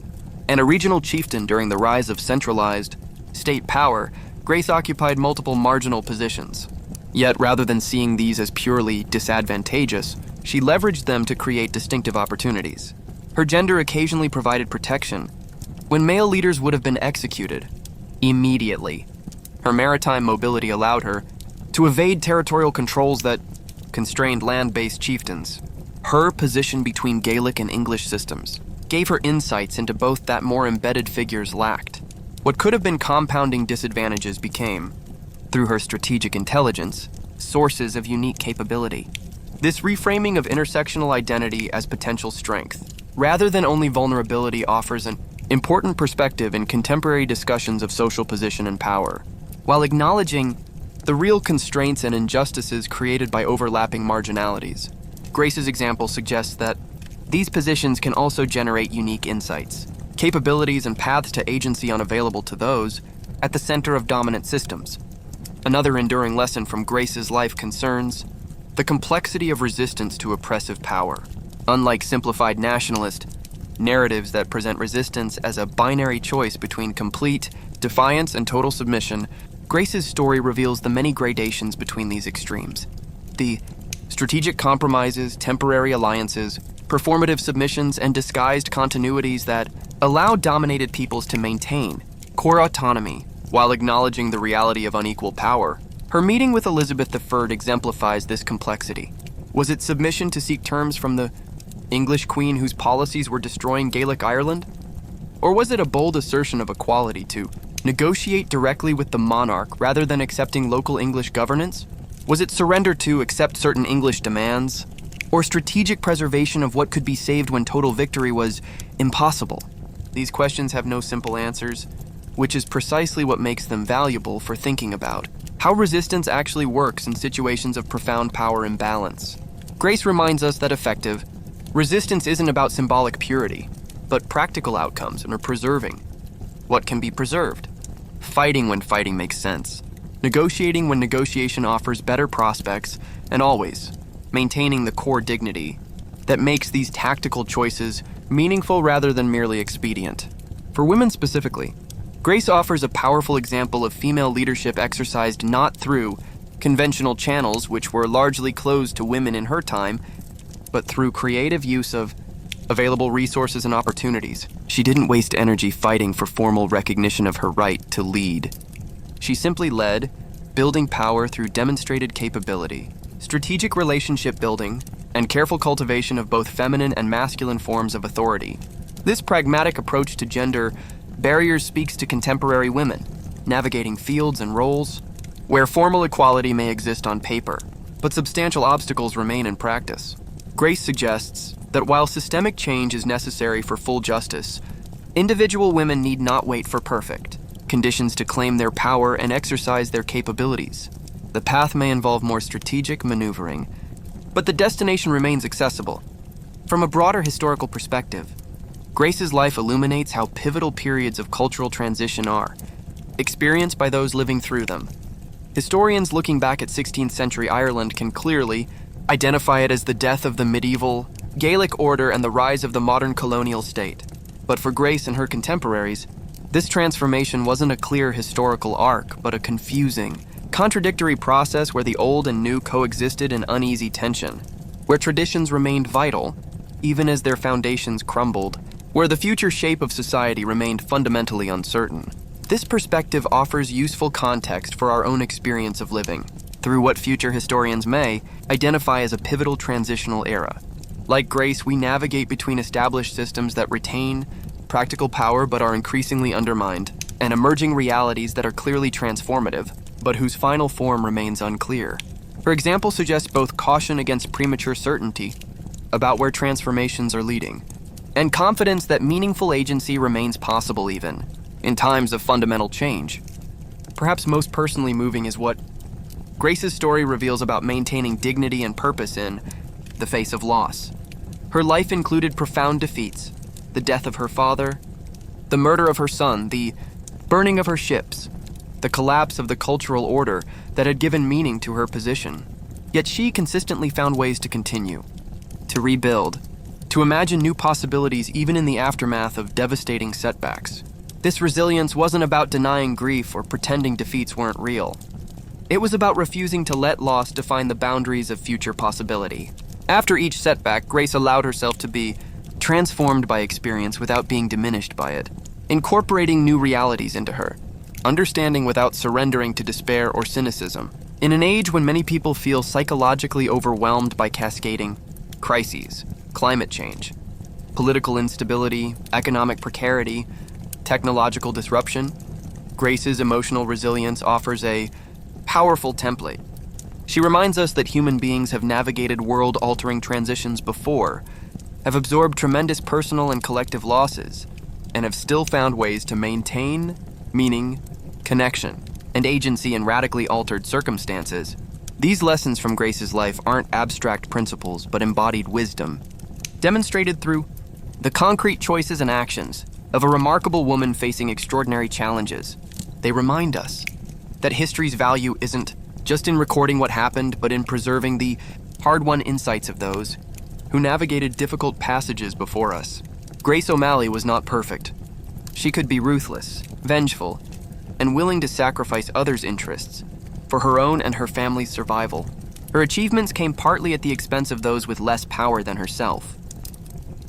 and a regional chieftain during the rise of centralized state power, Grace occupied multiple marginal positions. Yet, rather than seeing these as purely disadvantageous, she leveraged them to create distinctive opportunities. Her gender occasionally provided protection when male leaders would have been executed immediately. Her maritime mobility allowed her to evade territorial controls that constrained land-based chieftains. Her position between Gaelic and English systems gave her insights into both that more embedded figures lacked. What could have been compounding disadvantages became, through her strategic intelligence, sources of unique capability. This reframing of intersectional identity as potential strength, rather than only vulnerability, offers an important perspective in contemporary discussions of social position and power, while acknowledging the real constraints and injustices created by overlapping marginalities. Grace's example suggests that these positions can also generate unique insights, capabilities, and paths to agency unavailable to those at the center of dominant systems. Another enduring lesson from Grace's life concerns the complexity of resistance to oppressive power. Unlike simplified nationalist narratives that present resistance as a binary choice between complete defiance and total submission, Grace's story reveals the many gradations between these extremes. The strategic compromises, temporary alliances, performative submissions, and disguised continuities that allow dominated peoples to maintain core autonomy while acknowledging the reality of unequal power. Her meeting with Elizabeth I exemplifies this complexity. Was it submission to seek terms from the English queen whose policies were destroying Gaelic Ireland? Or was it a bold assertion of equality to negotiate directly with the monarch rather than accepting local English governance? Was it surrender to accept certain English demands? Or strategic preservation of what could be saved when total victory was impossible? These questions have no simple answers, which is precisely what makes them valuable for thinking about how resistance actually works in situations of profound power imbalance. Grace reminds us that effective resistance isn't about symbolic purity, but practical outcomes and preserving what can be preserved, fighting when fighting makes sense, negotiating when negotiation offers better prospects, and always maintaining the core dignity that makes these tactical choices meaningful rather than merely expedient. For women specifically, Grace offers a powerful example of female leadership exercised not through conventional channels, which were largely closed to women in her time, but through creative use of available resources and opportunities. She didn't waste energy fighting for formal recognition of her right to lead. She simply led, building power through demonstrated capability, strategic relationship building, and careful cultivation of both feminine and masculine forms of authority. This pragmatic approach to gender barriers speaks to contemporary women, navigating fields and roles where formal equality may exist on paper, but substantial obstacles remain in practice. Grace suggests that while systemic change is necessary for full justice, individual women need not wait for perfect conditions to claim their power and exercise their capabilities. The path may involve more strategic maneuvering, but the destination remains accessible. From a broader historical perspective, Grace's life illuminates how pivotal periods of cultural transition are, experienced by those living through them. Historians looking back at 16th century Ireland can clearly identify it as the death of the medieval Gaelic order and the rise of the modern colonial state. But for Grace and her contemporaries, this transformation wasn't a clear historical arc, but a confusing, contradictory process where the old and new coexisted in uneasy tension, where traditions remained vital, even as their foundations crumbled, where the future shape of society remained fundamentally uncertain. This perspective offers useful context for our own experience of living, through what future historians may identify as a pivotal transitional era. Like Grace, we navigate between established systems that retain practical power but are increasingly undermined, and emerging realities that are clearly transformative, but whose final form remains unclear. Her example suggests both caution against premature certainty about where transformations are leading, and confidence that meaningful agency remains possible even in times of fundamental change. Perhaps most personally moving is what Grace's story reveals about maintaining dignity and purpose in the face of loss. Her life included profound defeats: the death of her father, the murder of her son, the burning of her ships, the collapse of the cultural order that had given meaning to her position. Yet she consistently found ways to continue, to rebuild, to imagine new possibilities even in the aftermath of devastating setbacks. This resilience wasn't about denying grief or pretending defeats weren't real. It was about refusing to let loss define the boundaries of future possibility. After each setback, Grace allowed herself to be transformed by experience without being diminished by it, incorporating new realities into her, understanding without surrendering to despair or cynicism. In an age when many people feel psychologically overwhelmed by cascading crises, climate change, political instability, economic precarity, technological disruption, Grace's emotional resilience offers a powerful template. She reminds us that human beings have navigated world-altering transitions before, have absorbed tremendous personal and collective losses, and have still found ways to maintain meaning, connection, and agency in radically altered circumstances. These lessons from Grace's life aren't abstract principles, but embodied wisdom, demonstrated through the concrete choices and actions of a remarkable woman facing extraordinary challenges. They remind us that history's value isn't just in recording what happened, but in preserving the hard-won insights of those who navigated difficult passages before us. Grace O'Malley was not perfect. She could be ruthless, vengeful, and willing to sacrifice others' interests for her own and her family's survival. Her achievements came partly at the expense of those with less power than herself.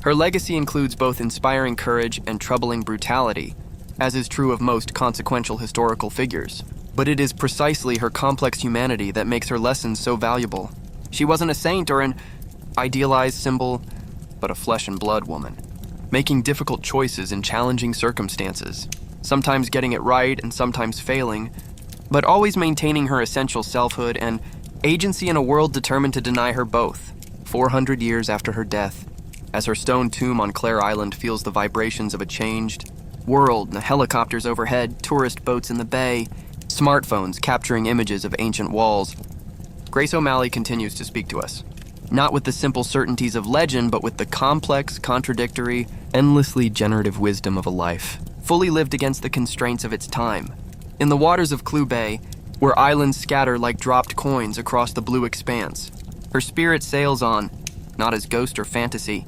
Her legacy includes both inspiring courage and troubling brutality, as is true of most consequential historical figures. But it is precisely her complex humanity that makes her lessons so valuable. She wasn't a saint or an idealized symbol, but a flesh and blood woman, making difficult choices in challenging circumstances, sometimes getting it right and sometimes failing, but always maintaining her essential selfhood and agency in a world determined to deny her both. 400 years after her death, as her stone tomb on Clare Island feels the vibrations of a changed world, the helicopters overhead, tourist boats in the bay, smartphones capturing images of ancient walls, Grace O'Malley continues to speak to us. Not with the simple certainties of legend, but with the complex, contradictory, endlessly generative wisdom of a life, fully lived against the constraints of its time. In the waters of Clew Bay, where islands scatter like dropped coins across the blue expanse, her spirit sails on, not as ghost or fantasy,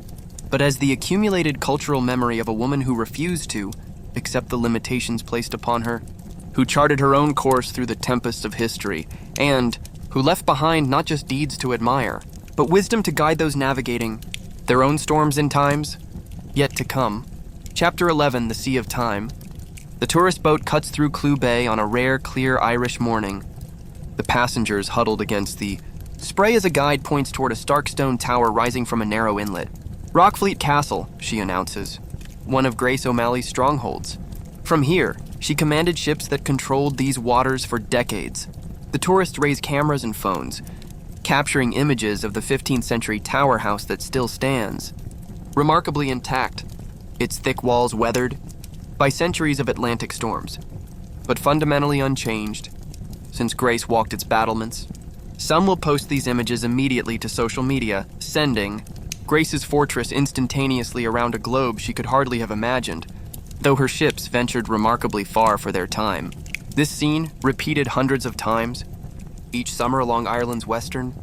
but as the accumulated cultural memory of a woman who refused to accept the limitations placed upon her, who charted her own course through the tempests of history, and who left behind not just deeds to admire, but wisdom to guide those navigating their own storms and times yet to come. Chapter 11, The Sea of Time. The tourist boat cuts through Clew Bay on a rare, clear Irish morning. The passengers huddled against the spray as a guide points toward a stark stone tower rising from a narrow inlet. Rockfleet Castle, she announces, one of Grace O'Malley's strongholds. From here, she commanded ships that controlled these waters for decades. The tourists raise cameras and phones, capturing images of the 15th century tower house that still stands, remarkably intact, its thick walls weathered by centuries of Atlantic storms, but fundamentally unchanged since Grace walked its battlements. Some will post these images immediately to social media, sending Grace's fortress instantaneously around a globe she could hardly have imagined, though her ships ventured remarkably far for their time. This scene, repeated hundreds of times, each summer along Ireland's western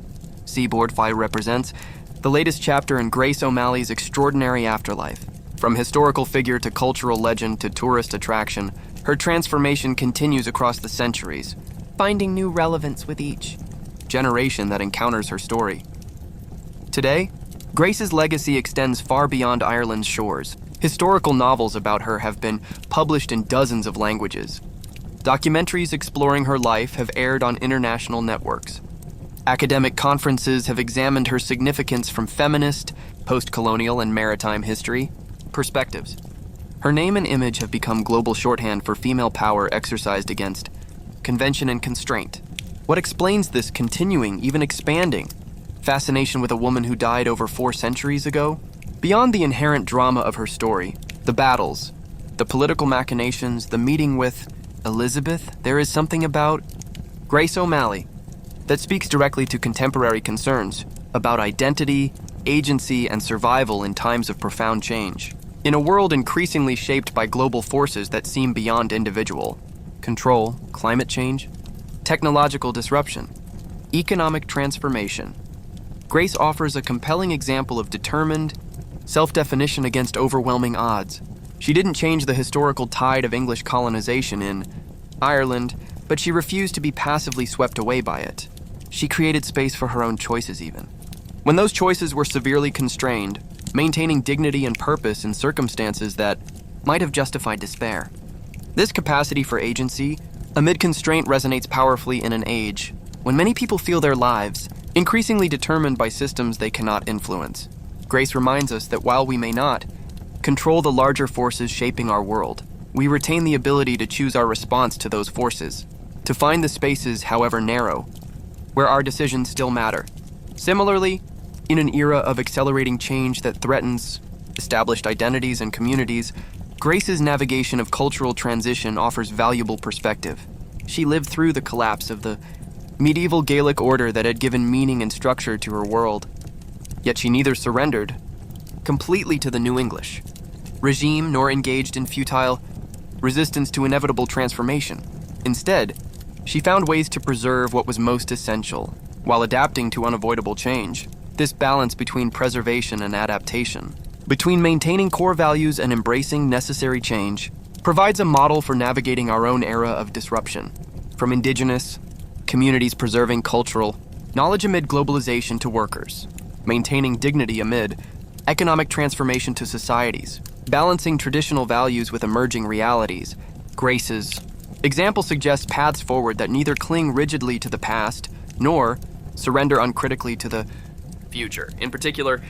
seaboard, represents the latest chapter in Grace O'Malley's extraordinary afterlife. From historical figure to cultural legend to tourist attraction, her transformation continues across the centuries, finding new relevance with each generation that encounters her story. Today, Grace's legacy extends far beyond Ireland's shores. Historical novels about her have been published in dozens of languages. Documentaries exploring her life have aired on international networks. Academic conferences have examined her significance from feminist, post-colonial, and maritime history perspectives. Her name and image have become global shorthand for female power exercised against convention and constraint. What explains this continuing, even expanding, fascination with a woman who died over 4 centuries ago? Beyond the inherent drama of her story, the battles, the political machinations, the meeting with Elizabeth, there is something about Grace O'Malley that speaks directly to contemporary concerns about identity, agency, and survival in times of profound change. In a world increasingly shaped by global forces that seem beyond individual control, climate change, technological disruption, economic transformation, Grace offers a compelling example of determined self-definition against overwhelming odds. She didn't change the historical tide of English colonization in Ireland, but she refused to be passively swept away by it. She created space for her own choices even. When those choices were severely constrained, maintaining dignity and purpose in circumstances that might have justified despair. This capacity for agency amid constraint resonates powerfully in an age when many people feel their lives increasingly determined by systems they cannot influence. Grace reminds us that while we may not control the larger forces shaping our world, we retain the ability to choose our response to those forces, to find the spaces, however narrow, where our decisions still matter. Similarly, in an era of accelerating change that threatens established identities and communities, Grace's navigation of cultural transition offers valuable perspective. She lived through the collapse of the medieval Gaelic order that had given meaning and structure to her world. Yet she neither surrendered completely to the New English regime nor engaged in futile resistance to inevitable transformation. Instead, she found ways to preserve what was most essential while adapting to unavoidable change. This balance between preservation and adaptation, between maintaining core values and embracing necessary change, provides a model for navigating our own era of disruption. From indigenous communities preserving cultural knowledge amid globalization to workers, maintaining dignity amid economic transformation to societies, balancing traditional values with emerging realities, Grace's example suggests paths forward that neither cling rigidly to the past nor surrender uncritically to the future. In particular,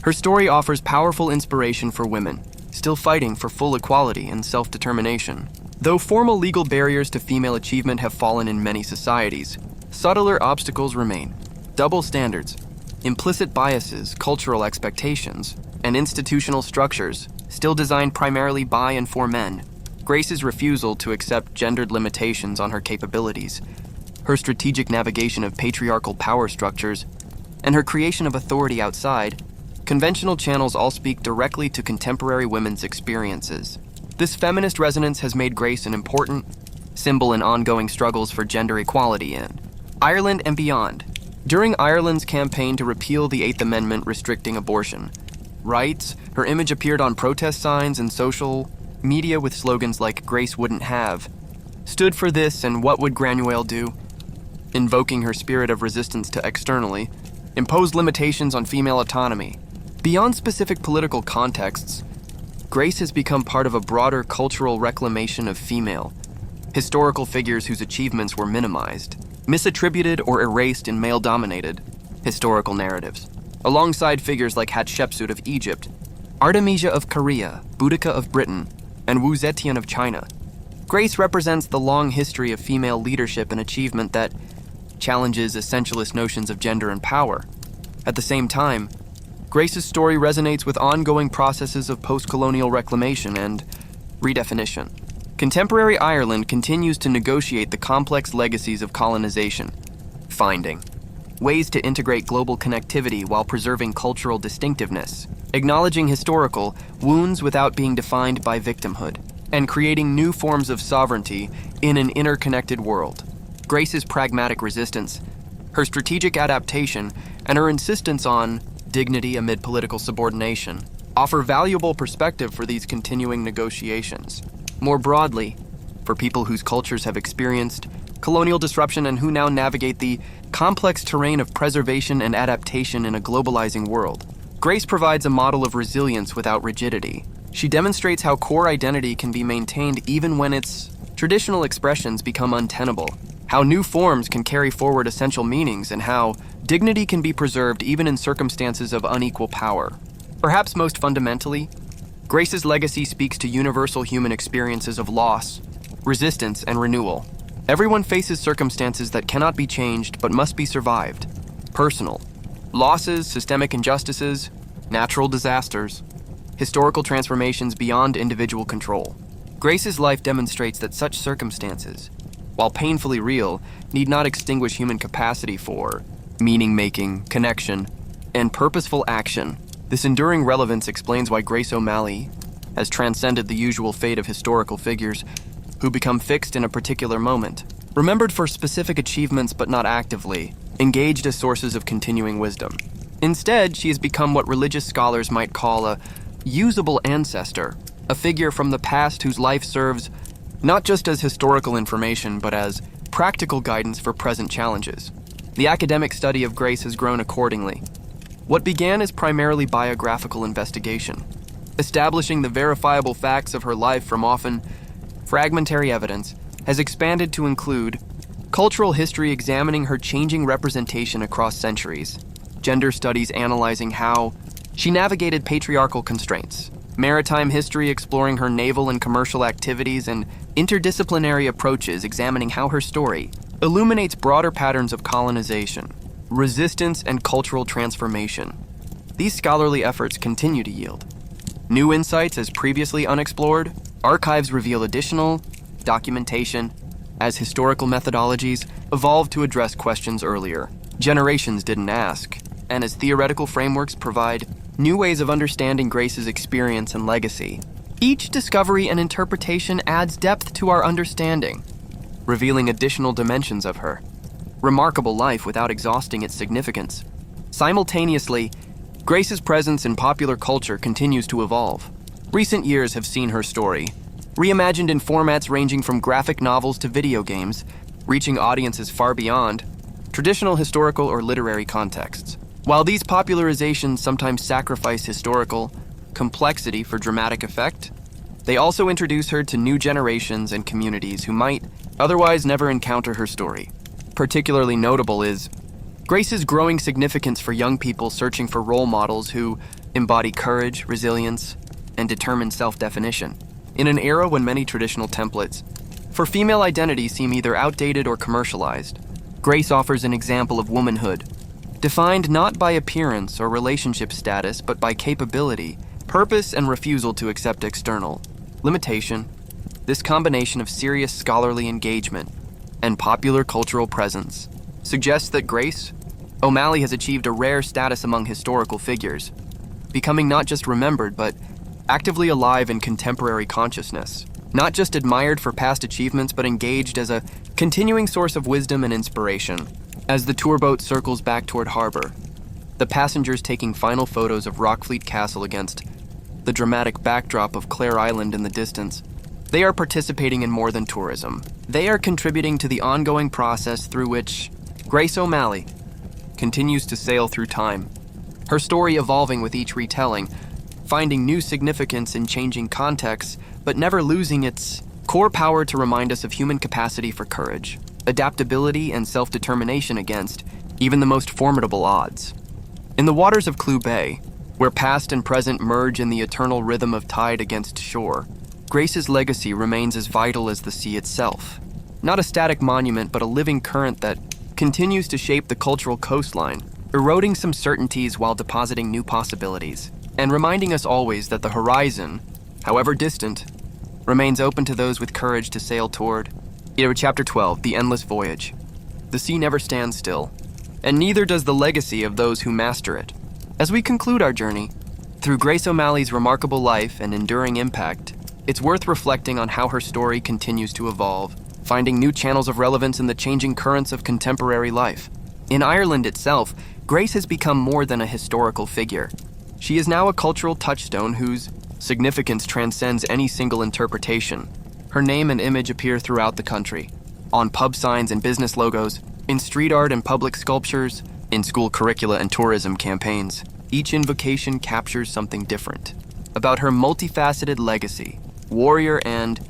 her story offers powerful inspiration for women, still fighting for full equality and self-determination. Though formal legal barriers to female achievement have fallen in many societies, subtler obstacles remain. Double standards, implicit biases, cultural expectations, and institutional structures still designed primarily by and for men. Grace's refusal to accept gendered limitations on her capabilities, her strategic navigation of patriarchal power structures, and her creation of authority outside conventional channels all speak directly to contemporary women's experiences. This feminist resonance has made Grace an important symbol in ongoing struggles for gender equality in Ireland and beyond. During Ireland's campaign to repeal the Eighth Amendment restricting abortion rights, her image appeared on protest signs and social media with slogans like "Grace wouldn't have," "Stood for this," and "What would Granuaile do?" Invoking her spirit of resistance to externally imposed limitations on female autonomy. Beyond specific political contexts, Grace has become part of a broader cultural reclamation of female historical figures whose achievements were minimized, misattributed, or erased in male-dominated historical narratives. Alongside figures like Hatshepsut of Egypt, Artemisia of Korea, Boudica of Britain, and Wu Zetian of China, Grace represents the long history of female leadership and achievement that challenges essentialist notions of gender and power. At the same time, Grace's story resonates with ongoing processes of post-colonial reclamation and redefinition. Contemporary Ireland continues to negotiate the complex legacies of colonization, finding ways to integrate global connectivity while preserving cultural distinctiveness, acknowledging historical wounds without being defined by victimhood, and creating new forms of sovereignty in an interconnected world. Grace's pragmatic resistance, her strategic adaptation, and her insistence on dignity amid political subordination offer valuable perspective for these continuing negotiations. More broadly, for people whose cultures have experienced colonial disruption and who now navigate the complex terrain of preservation and adaptation in a globalizing world, Grace provides a model of resilience without rigidity. She demonstrates how core identity can be maintained even when its traditional expressions become untenable, how new forms can carry forward essential meanings, and how dignity can be preserved even in circumstances of unequal power. Perhaps most fundamentally, Grace's legacy speaks to universal human experiences of loss, resistance, and renewal. Everyone faces circumstances that cannot be changed but must be survived. Personal losses, systemic injustices, natural disasters, historical transformations beyond individual control. Grace's life demonstrates that such circumstances, while painfully real, need not extinguish human capacity for meaning-making, connection, and purposeful action. This enduring relevance explains why Grace O'Malley has transcended the usual fate of historical figures who become fixed in a particular moment, remembered for specific achievements but not actively engaged as sources of continuing wisdom. Instead, she has become what religious scholars might call a usable ancestor, a figure from the past whose life serves not just as historical information but as practical guidance for present challenges. The academic study of Grace has grown accordingly. What began as primarily biographical investigation, establishing the verifiable facts of her life from often fragmentary evidence, has expanded to include cultural history examining her changing representation across centuries, gender studies analyzing how she navigated patriarchal constraints, maritime history exploring her naval and commercial activities, and interdisciplinary approaches examining how her story illuminates broader patterns of colonization, resistance, and cultural transformation. These scholarly efforts continue to yield new insights as previously unexplored. Archives reveal additional documentation as historical methodologies evolve to address questions earlier generations didn't ask, and as theoretical frameworks provide new ways of understanding Grace's experience and legacy. Each discovery and interpretation adds depth to our understanding, revealing additional dimensions of her remarkable life without exhausting its significance. Simultaneously, Grace's presence in popular culture continues to evolve. Recent years have seen her story reimagined in formats ranging from graphic novels to video games, reaching audiences far beyond traditional historical or literary contexts. While these popularizations sometimes sacrifice historical complexity for dramatic effect, they also introduce her to new generations and communities who might otherwise never encounter her story. Particularly notable is Grace's growing significance for young people searching for role models who embody courage, resilience, and determined self-definition. In an era when many traditional templates for female identity seem either outdated or commercialized, Grace offers an example of womanhood, defined not by appearance or relationship status, but by capability, purpose, and refusal to accept external limitation. This combination of serious scholarly engagement and popular cultural presence suggests that Grace O'Malley has achieved a rare status among historical figures, becoming not just remembered, but actively alive in contemporary consciousness. Not just admired for past achievements, but engaged as a continuing source of wisdom and inspiration. As the tour boat circles back toward harbor, the passengers taking final photos of Rockfleet Castle against the dramatic backdrop of Clare Island in the distance, they are participating in more than tourism. They are contributing to the ongoing process through which Grace O'Malley continues to sail through time, her story evolving with each retelling, finding new significance in changing contexts, but never losing its core power to remind us of human capacity for courage, adaptability, and self-determination against even the most formidable odds. In the waters of Clew Bay, where past and present merge in the eternal rhythm of tide against shore, Grace's legacy remains as vital as the sea itself. Not a static monument, but a living current that continues to shape the cultural coastline, eroding some certainties while depositing new possibilities, and reminding us always that the horizon, however distant, remains open to those with courage to sail toward. Chapter 12, The Endless Voyage. The sea never stands still, and neither does the legacy of those who master it. As we conclude our journey through Grace O'Malley's remarkable life and enduring impact, it's worth reflecting on how her story continues to evolve, finding new channels of relevance in the changing currents of contemporary life. In Ireland itself, Grace has become more than a historical figure. She is now a cultural touchstone whose significance transcends any single interpretation. Her name and image appear throughout the country, on pub signs and business logos, in street art and public sculptures, in school curricula and tourism campaigns. Each invocation captures something different about her multifaceted legacy: warrior and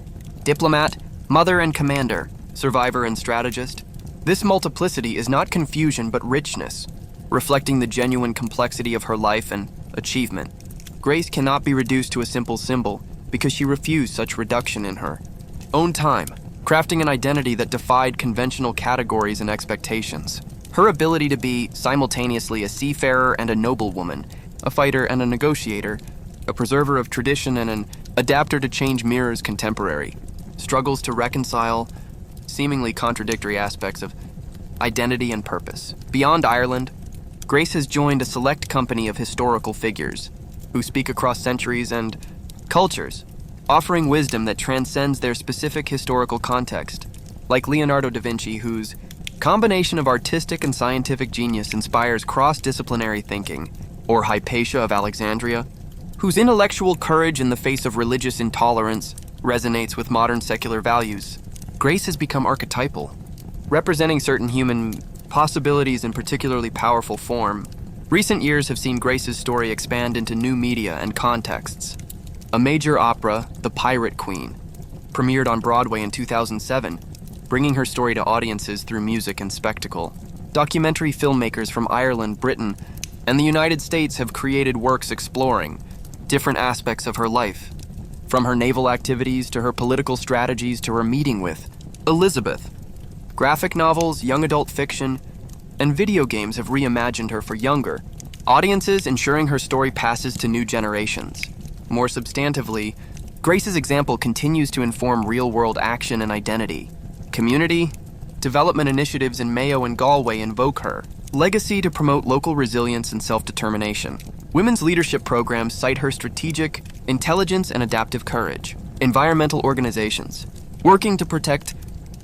diplomat, mother and commander, survivor and strategist. This multiplicity is not confusion but richness, reflecting the genuine complexity of her life and achievement. Grace cannot be reduced to a simple symbol because she refused such reduction in her own time, crafting an identity that defied conventional categories and expectations. Her ability to be simultaneously a seafarer and a noblewoman, a fighter and a negotiator, a preserver of tradition and an adapter to change mirrors contemporary, struggles to reconcile seemingly contradictory aspects of identity and purpose. Beyond Ireland, Grace has joined a select company of historical figures who speak across centuries and cultures, offering wisdom that transcends their specific historical context, like Leonardo da Vinci, whose combination of artistic and scientific genius inspires cross-disciplinary thinking, or Hypatia of Alexandria, whose intellectual courage in the face of religious intolerance resonates with modern secular values. Grace has become archetypal, representing certain human possibilities in particularly powerful form. Recent years have seen Grace's story expand into new media and contexts. A major opera, The Pirate Queen, premiered on Broadway in 2007, bringing her story to audiences through music and spectacle. Documentary filmmakers from Ireland, Britain, and the United States have created works exploring different aspects of her life, from her naval activities to her political strategies to her meeting with Elizabeth. Graphic novels, young adult fiction, and video games have reimagined her for younger audiences, ensuring her story passes to new generations. More substantively, Grace's example continues to inform real-world action and identity. Community development initiatives in Mayo and Galway invoke her legacy to promote local resilience and self-determination. Women's leadership programs cite her strategic intelligence and adaptive courage. Environmental organizations working to protect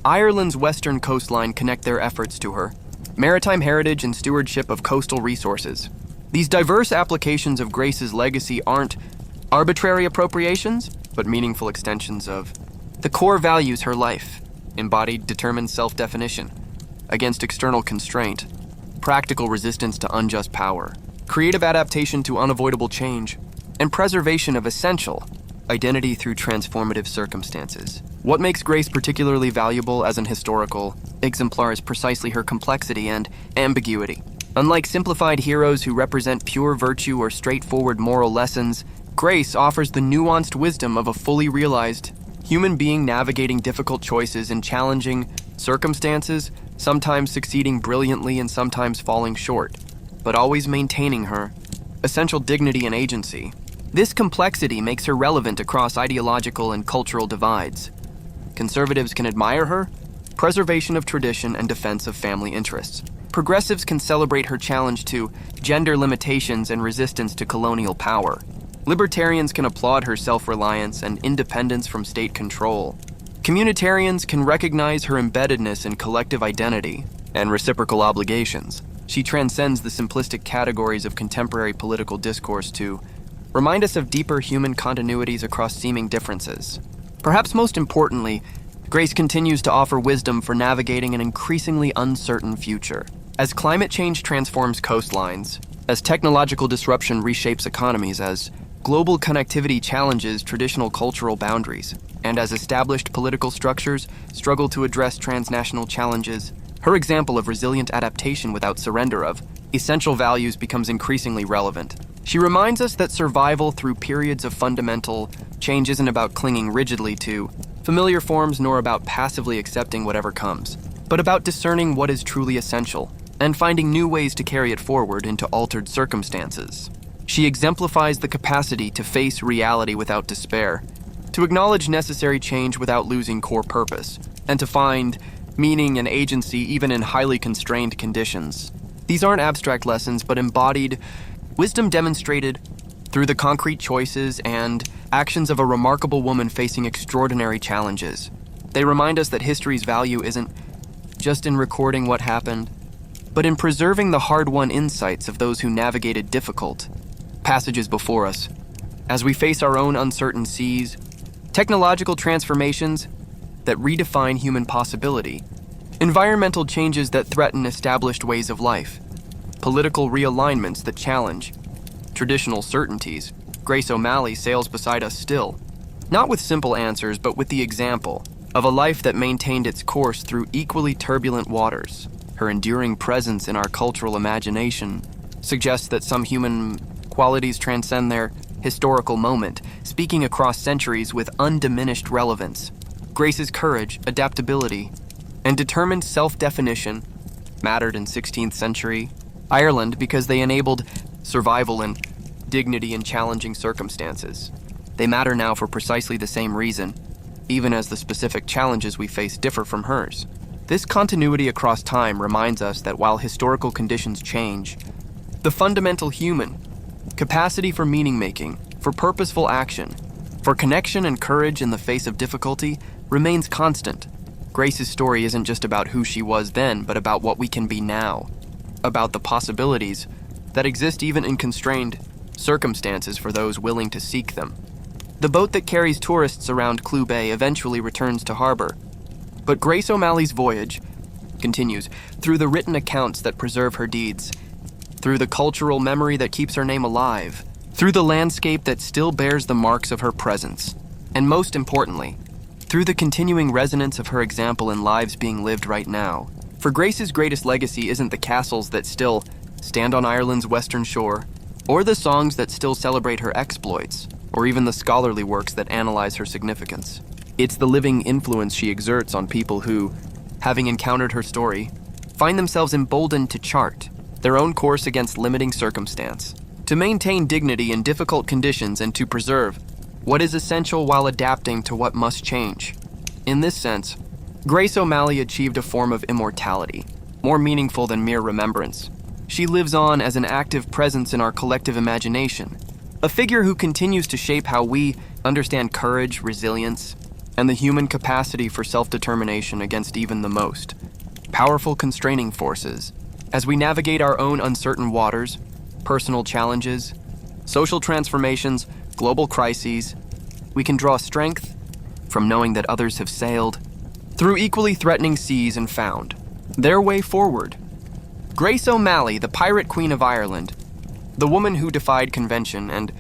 Ireland's western coastline connect their efforts to her maritime heritage and stewardship of coastal resources. These diverse applications of Grace's legacy aren't arbitrary appropriations, but meaningful extensions of the core values her life embodied: determined self-definition against external constraint, practical resistance to unjust power, creative adaptation to unavoidable change, and preservation of essential identity through transformative circumstances. What makes Grace particularly valuable as an historical exemplar is precisely her complexity and ambiguity. Unlike simplified heroes who represent pure virtue or straightforward moral lessons, Grace offers the nuanced wisdom of a fully realized human being navigating difficult choices in challenging circumstances, sometimes succeeding brilliantly and sometimes falling short, but always maintaining her essential dignity and agency. This complexity makes her relevant across ideological and cultural divides. Conservatives can admire her preservation of tradition and defense of family interests. Progressives can celebrate her challenge to gender limitations and resistance to colonial power. Libertarians can applaud her self-reliance and independence from state control. Communitarians can recognize her embeddedness in collective identity and reciprocal obligations. She transcends the simplistic categories of contemporary political discourse to remind us of deeper human continuities across seeming differences. Perhaps most importantly, Grace continues to offer wisdom for navigating an increasingly uncertain future. As climate change transforms coastlines, as technological disruption reshapes economies, as global connectivity challenges traditional cultural boundaries, and as established political structures struggle to address transnational challenges, her example of resilient adaptation without surrender of essential values becomes increasingly relevant. She reminds us that survival through periods of fundamental change isn't about clinging rigidly to familiar forms nor about passively accepting whatever comes, but about discerning what is truly essential and finding new ways to carry it forward into altered circumstances. She exemplifies the capacity to face reality without despair, to acknowledge necessary change without losing core purpose, and to find meaning and agency even in highly constrained conditions. These aren't abstract lessons, but embodied wisdom demonstrated through the concrete choices and actions of a remarkable woman facing extraordinary challenges. They remind us that history's value isn't just in recording what happened, but in preserving the hard-won insights of those who navigated difficult passages before us. As we face our own uncertain seas, technological transformations that redefine human possibility, environmental changes that threaten established ways of life, political realignments that challenge traditional certainties, Grace O'Malley sails beside us still, not with simple answers, but with the example of a life that maintained its course through equally turbulent waters. Her enduring presence in our cultural imagination suggests that some human qualities transcend their historical moment, speaking across centuries with undiminished relevance. Grace's courage, adaptability, and determined self-definition mattered in 16th century Ireland because they enabled survival and dignity in challenging circumstances. They matter now for precisely the same reason, even as the specific challenges we face differ from hers. This continuity across time reminds us that while historical conditions change, the fundamental human capacity for meaning-making, for purposeful action, for connection and courage in the face of difficulty remains constant. Grace's story isn't just about who she was then, but about what we can be now, about the possibilities that exist even in constrained circumstances for those willing to seek them. The boat that carries tourists around Clew Bay eventually returns to harbor, but Grace O'Malley's voyage continues through the written accounts that preserve her deeds, through the cultural memory that keeps her name alive, through the landscape that still bears the marks of her presence, and most importantly, through the continuing resonance of her example in lives being lived right now. For Grace's greatest legacy isn't the castles that still stand on Ireland's western shore, or the songs that still celebrate her exploits, or even the scholarly works that analyze her significance. It's the living influence she exerts on people who, having encountered her story, find themselves emboldened to chart their own course against limiting circumstance, to maintain dignity in difficult conditions and to preserve what is essential while adapting to what must change. In this sense, Grace O'Malley achieved a form of immortality, more meaningful than mere remembrance. She lives on as an active presence in our collective imagination, a figure who continues to shape how we understand courage, resilience, and the human capacity for self-determination against even the most powerful constraining forces. As we navigate our own uncertain waters, personal challenges, social transformations, global crises, we can draw strength from knowing that others have sailed through equally threatening seas and found their way forward. Grace O'Malley, the Pirate Queen of Ireland, the woman who defied convention and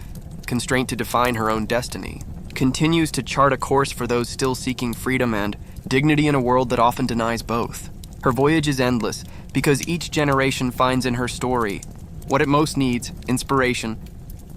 constraint to define her own destiny, continues to chart a course for those still seeking freedom and dignity in a world that often denies both. Her voyage is endless because each generation finds in her story what it most needs: inspiration,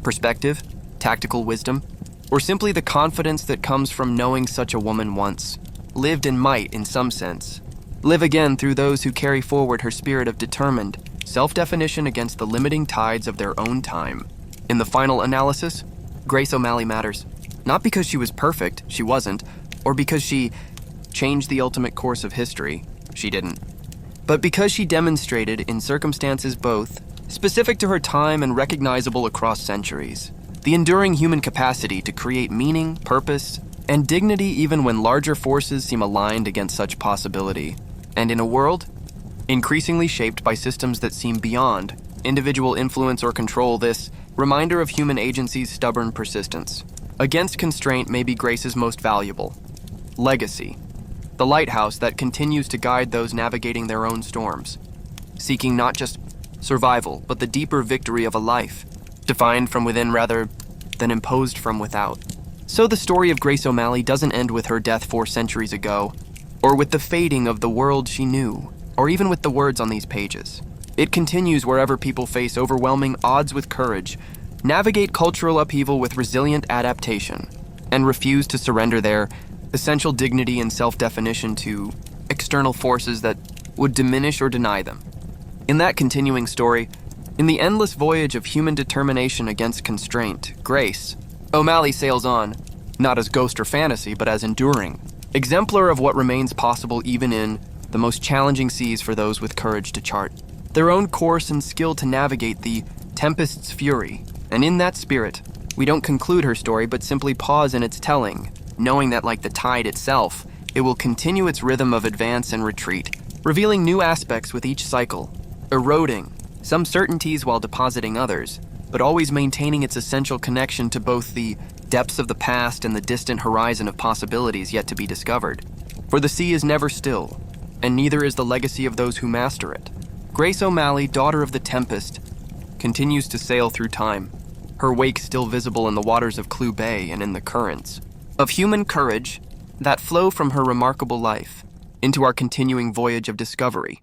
perspective, tactical wisdom, or simply the confidence that comes from knowing such a woman once lived and might, in some sense, live again through those who carry forward her spirit of determined self-definition against the limiting tides of their own time. In the final analysis, Grace O'Malley matters, not because she was perfect, she wasn't, or because she changed the ultimate course of history, she didn't, but because she demonstrated in circumstances both specific to her time and recognizable across centuries, the enduring human capacity to create meaning, purpose, and dignity even when larger forces seem aligned against such possibility. And in a world increasingly shaped by systems that seem beyond individual influence or control, this reminder of human agency's stubborn persistence against constraint may be Grace's most valuable legacy, the lighthouse that continues to guide those navigating their own storms, seeking not just survival, but the deeper victory of a life, defined from within rather than imposed from without. So the story of Grace O'Malley doesn't end with her death 4 centuries ago, or with the fading of the world she knew, or even with the words on these pages. It continues wherever people face overwhelming odds with courage, navigate cultural upheaval with resilient adaptation, and refuse to surrender their essential dignity and self-definition to external forces that would diminish or deny them. In that continuing story, in the endless voyage of human determination against constraint, Grace O'Malley sails on, not as ghost or fantasy, but as enduring, exemplar of what remains possible even in the most challenging seas for those with courage to chart their own course and skill to navigate the tempest's fury. And in that spirit, we don't conclude her story, but simply pause in its telling, knowing that like the tide itself, it will continue its rhythm of advance and retreat, revealing new aspects with each cycle, eroding some certainties while depositing others, but always maintaining its essential connection to both the depths of the past and the distant horizon of possibilities yet to be discovered. For the sea is never still, and neither is the legacy of those who master it. Grace O'Malley, daughter of the Tempest, continues to sail through time, her wake still visible in the waters of Clew Bay and in the currents of human courage that flow from her remarkable life into our continuing voyage of discovery.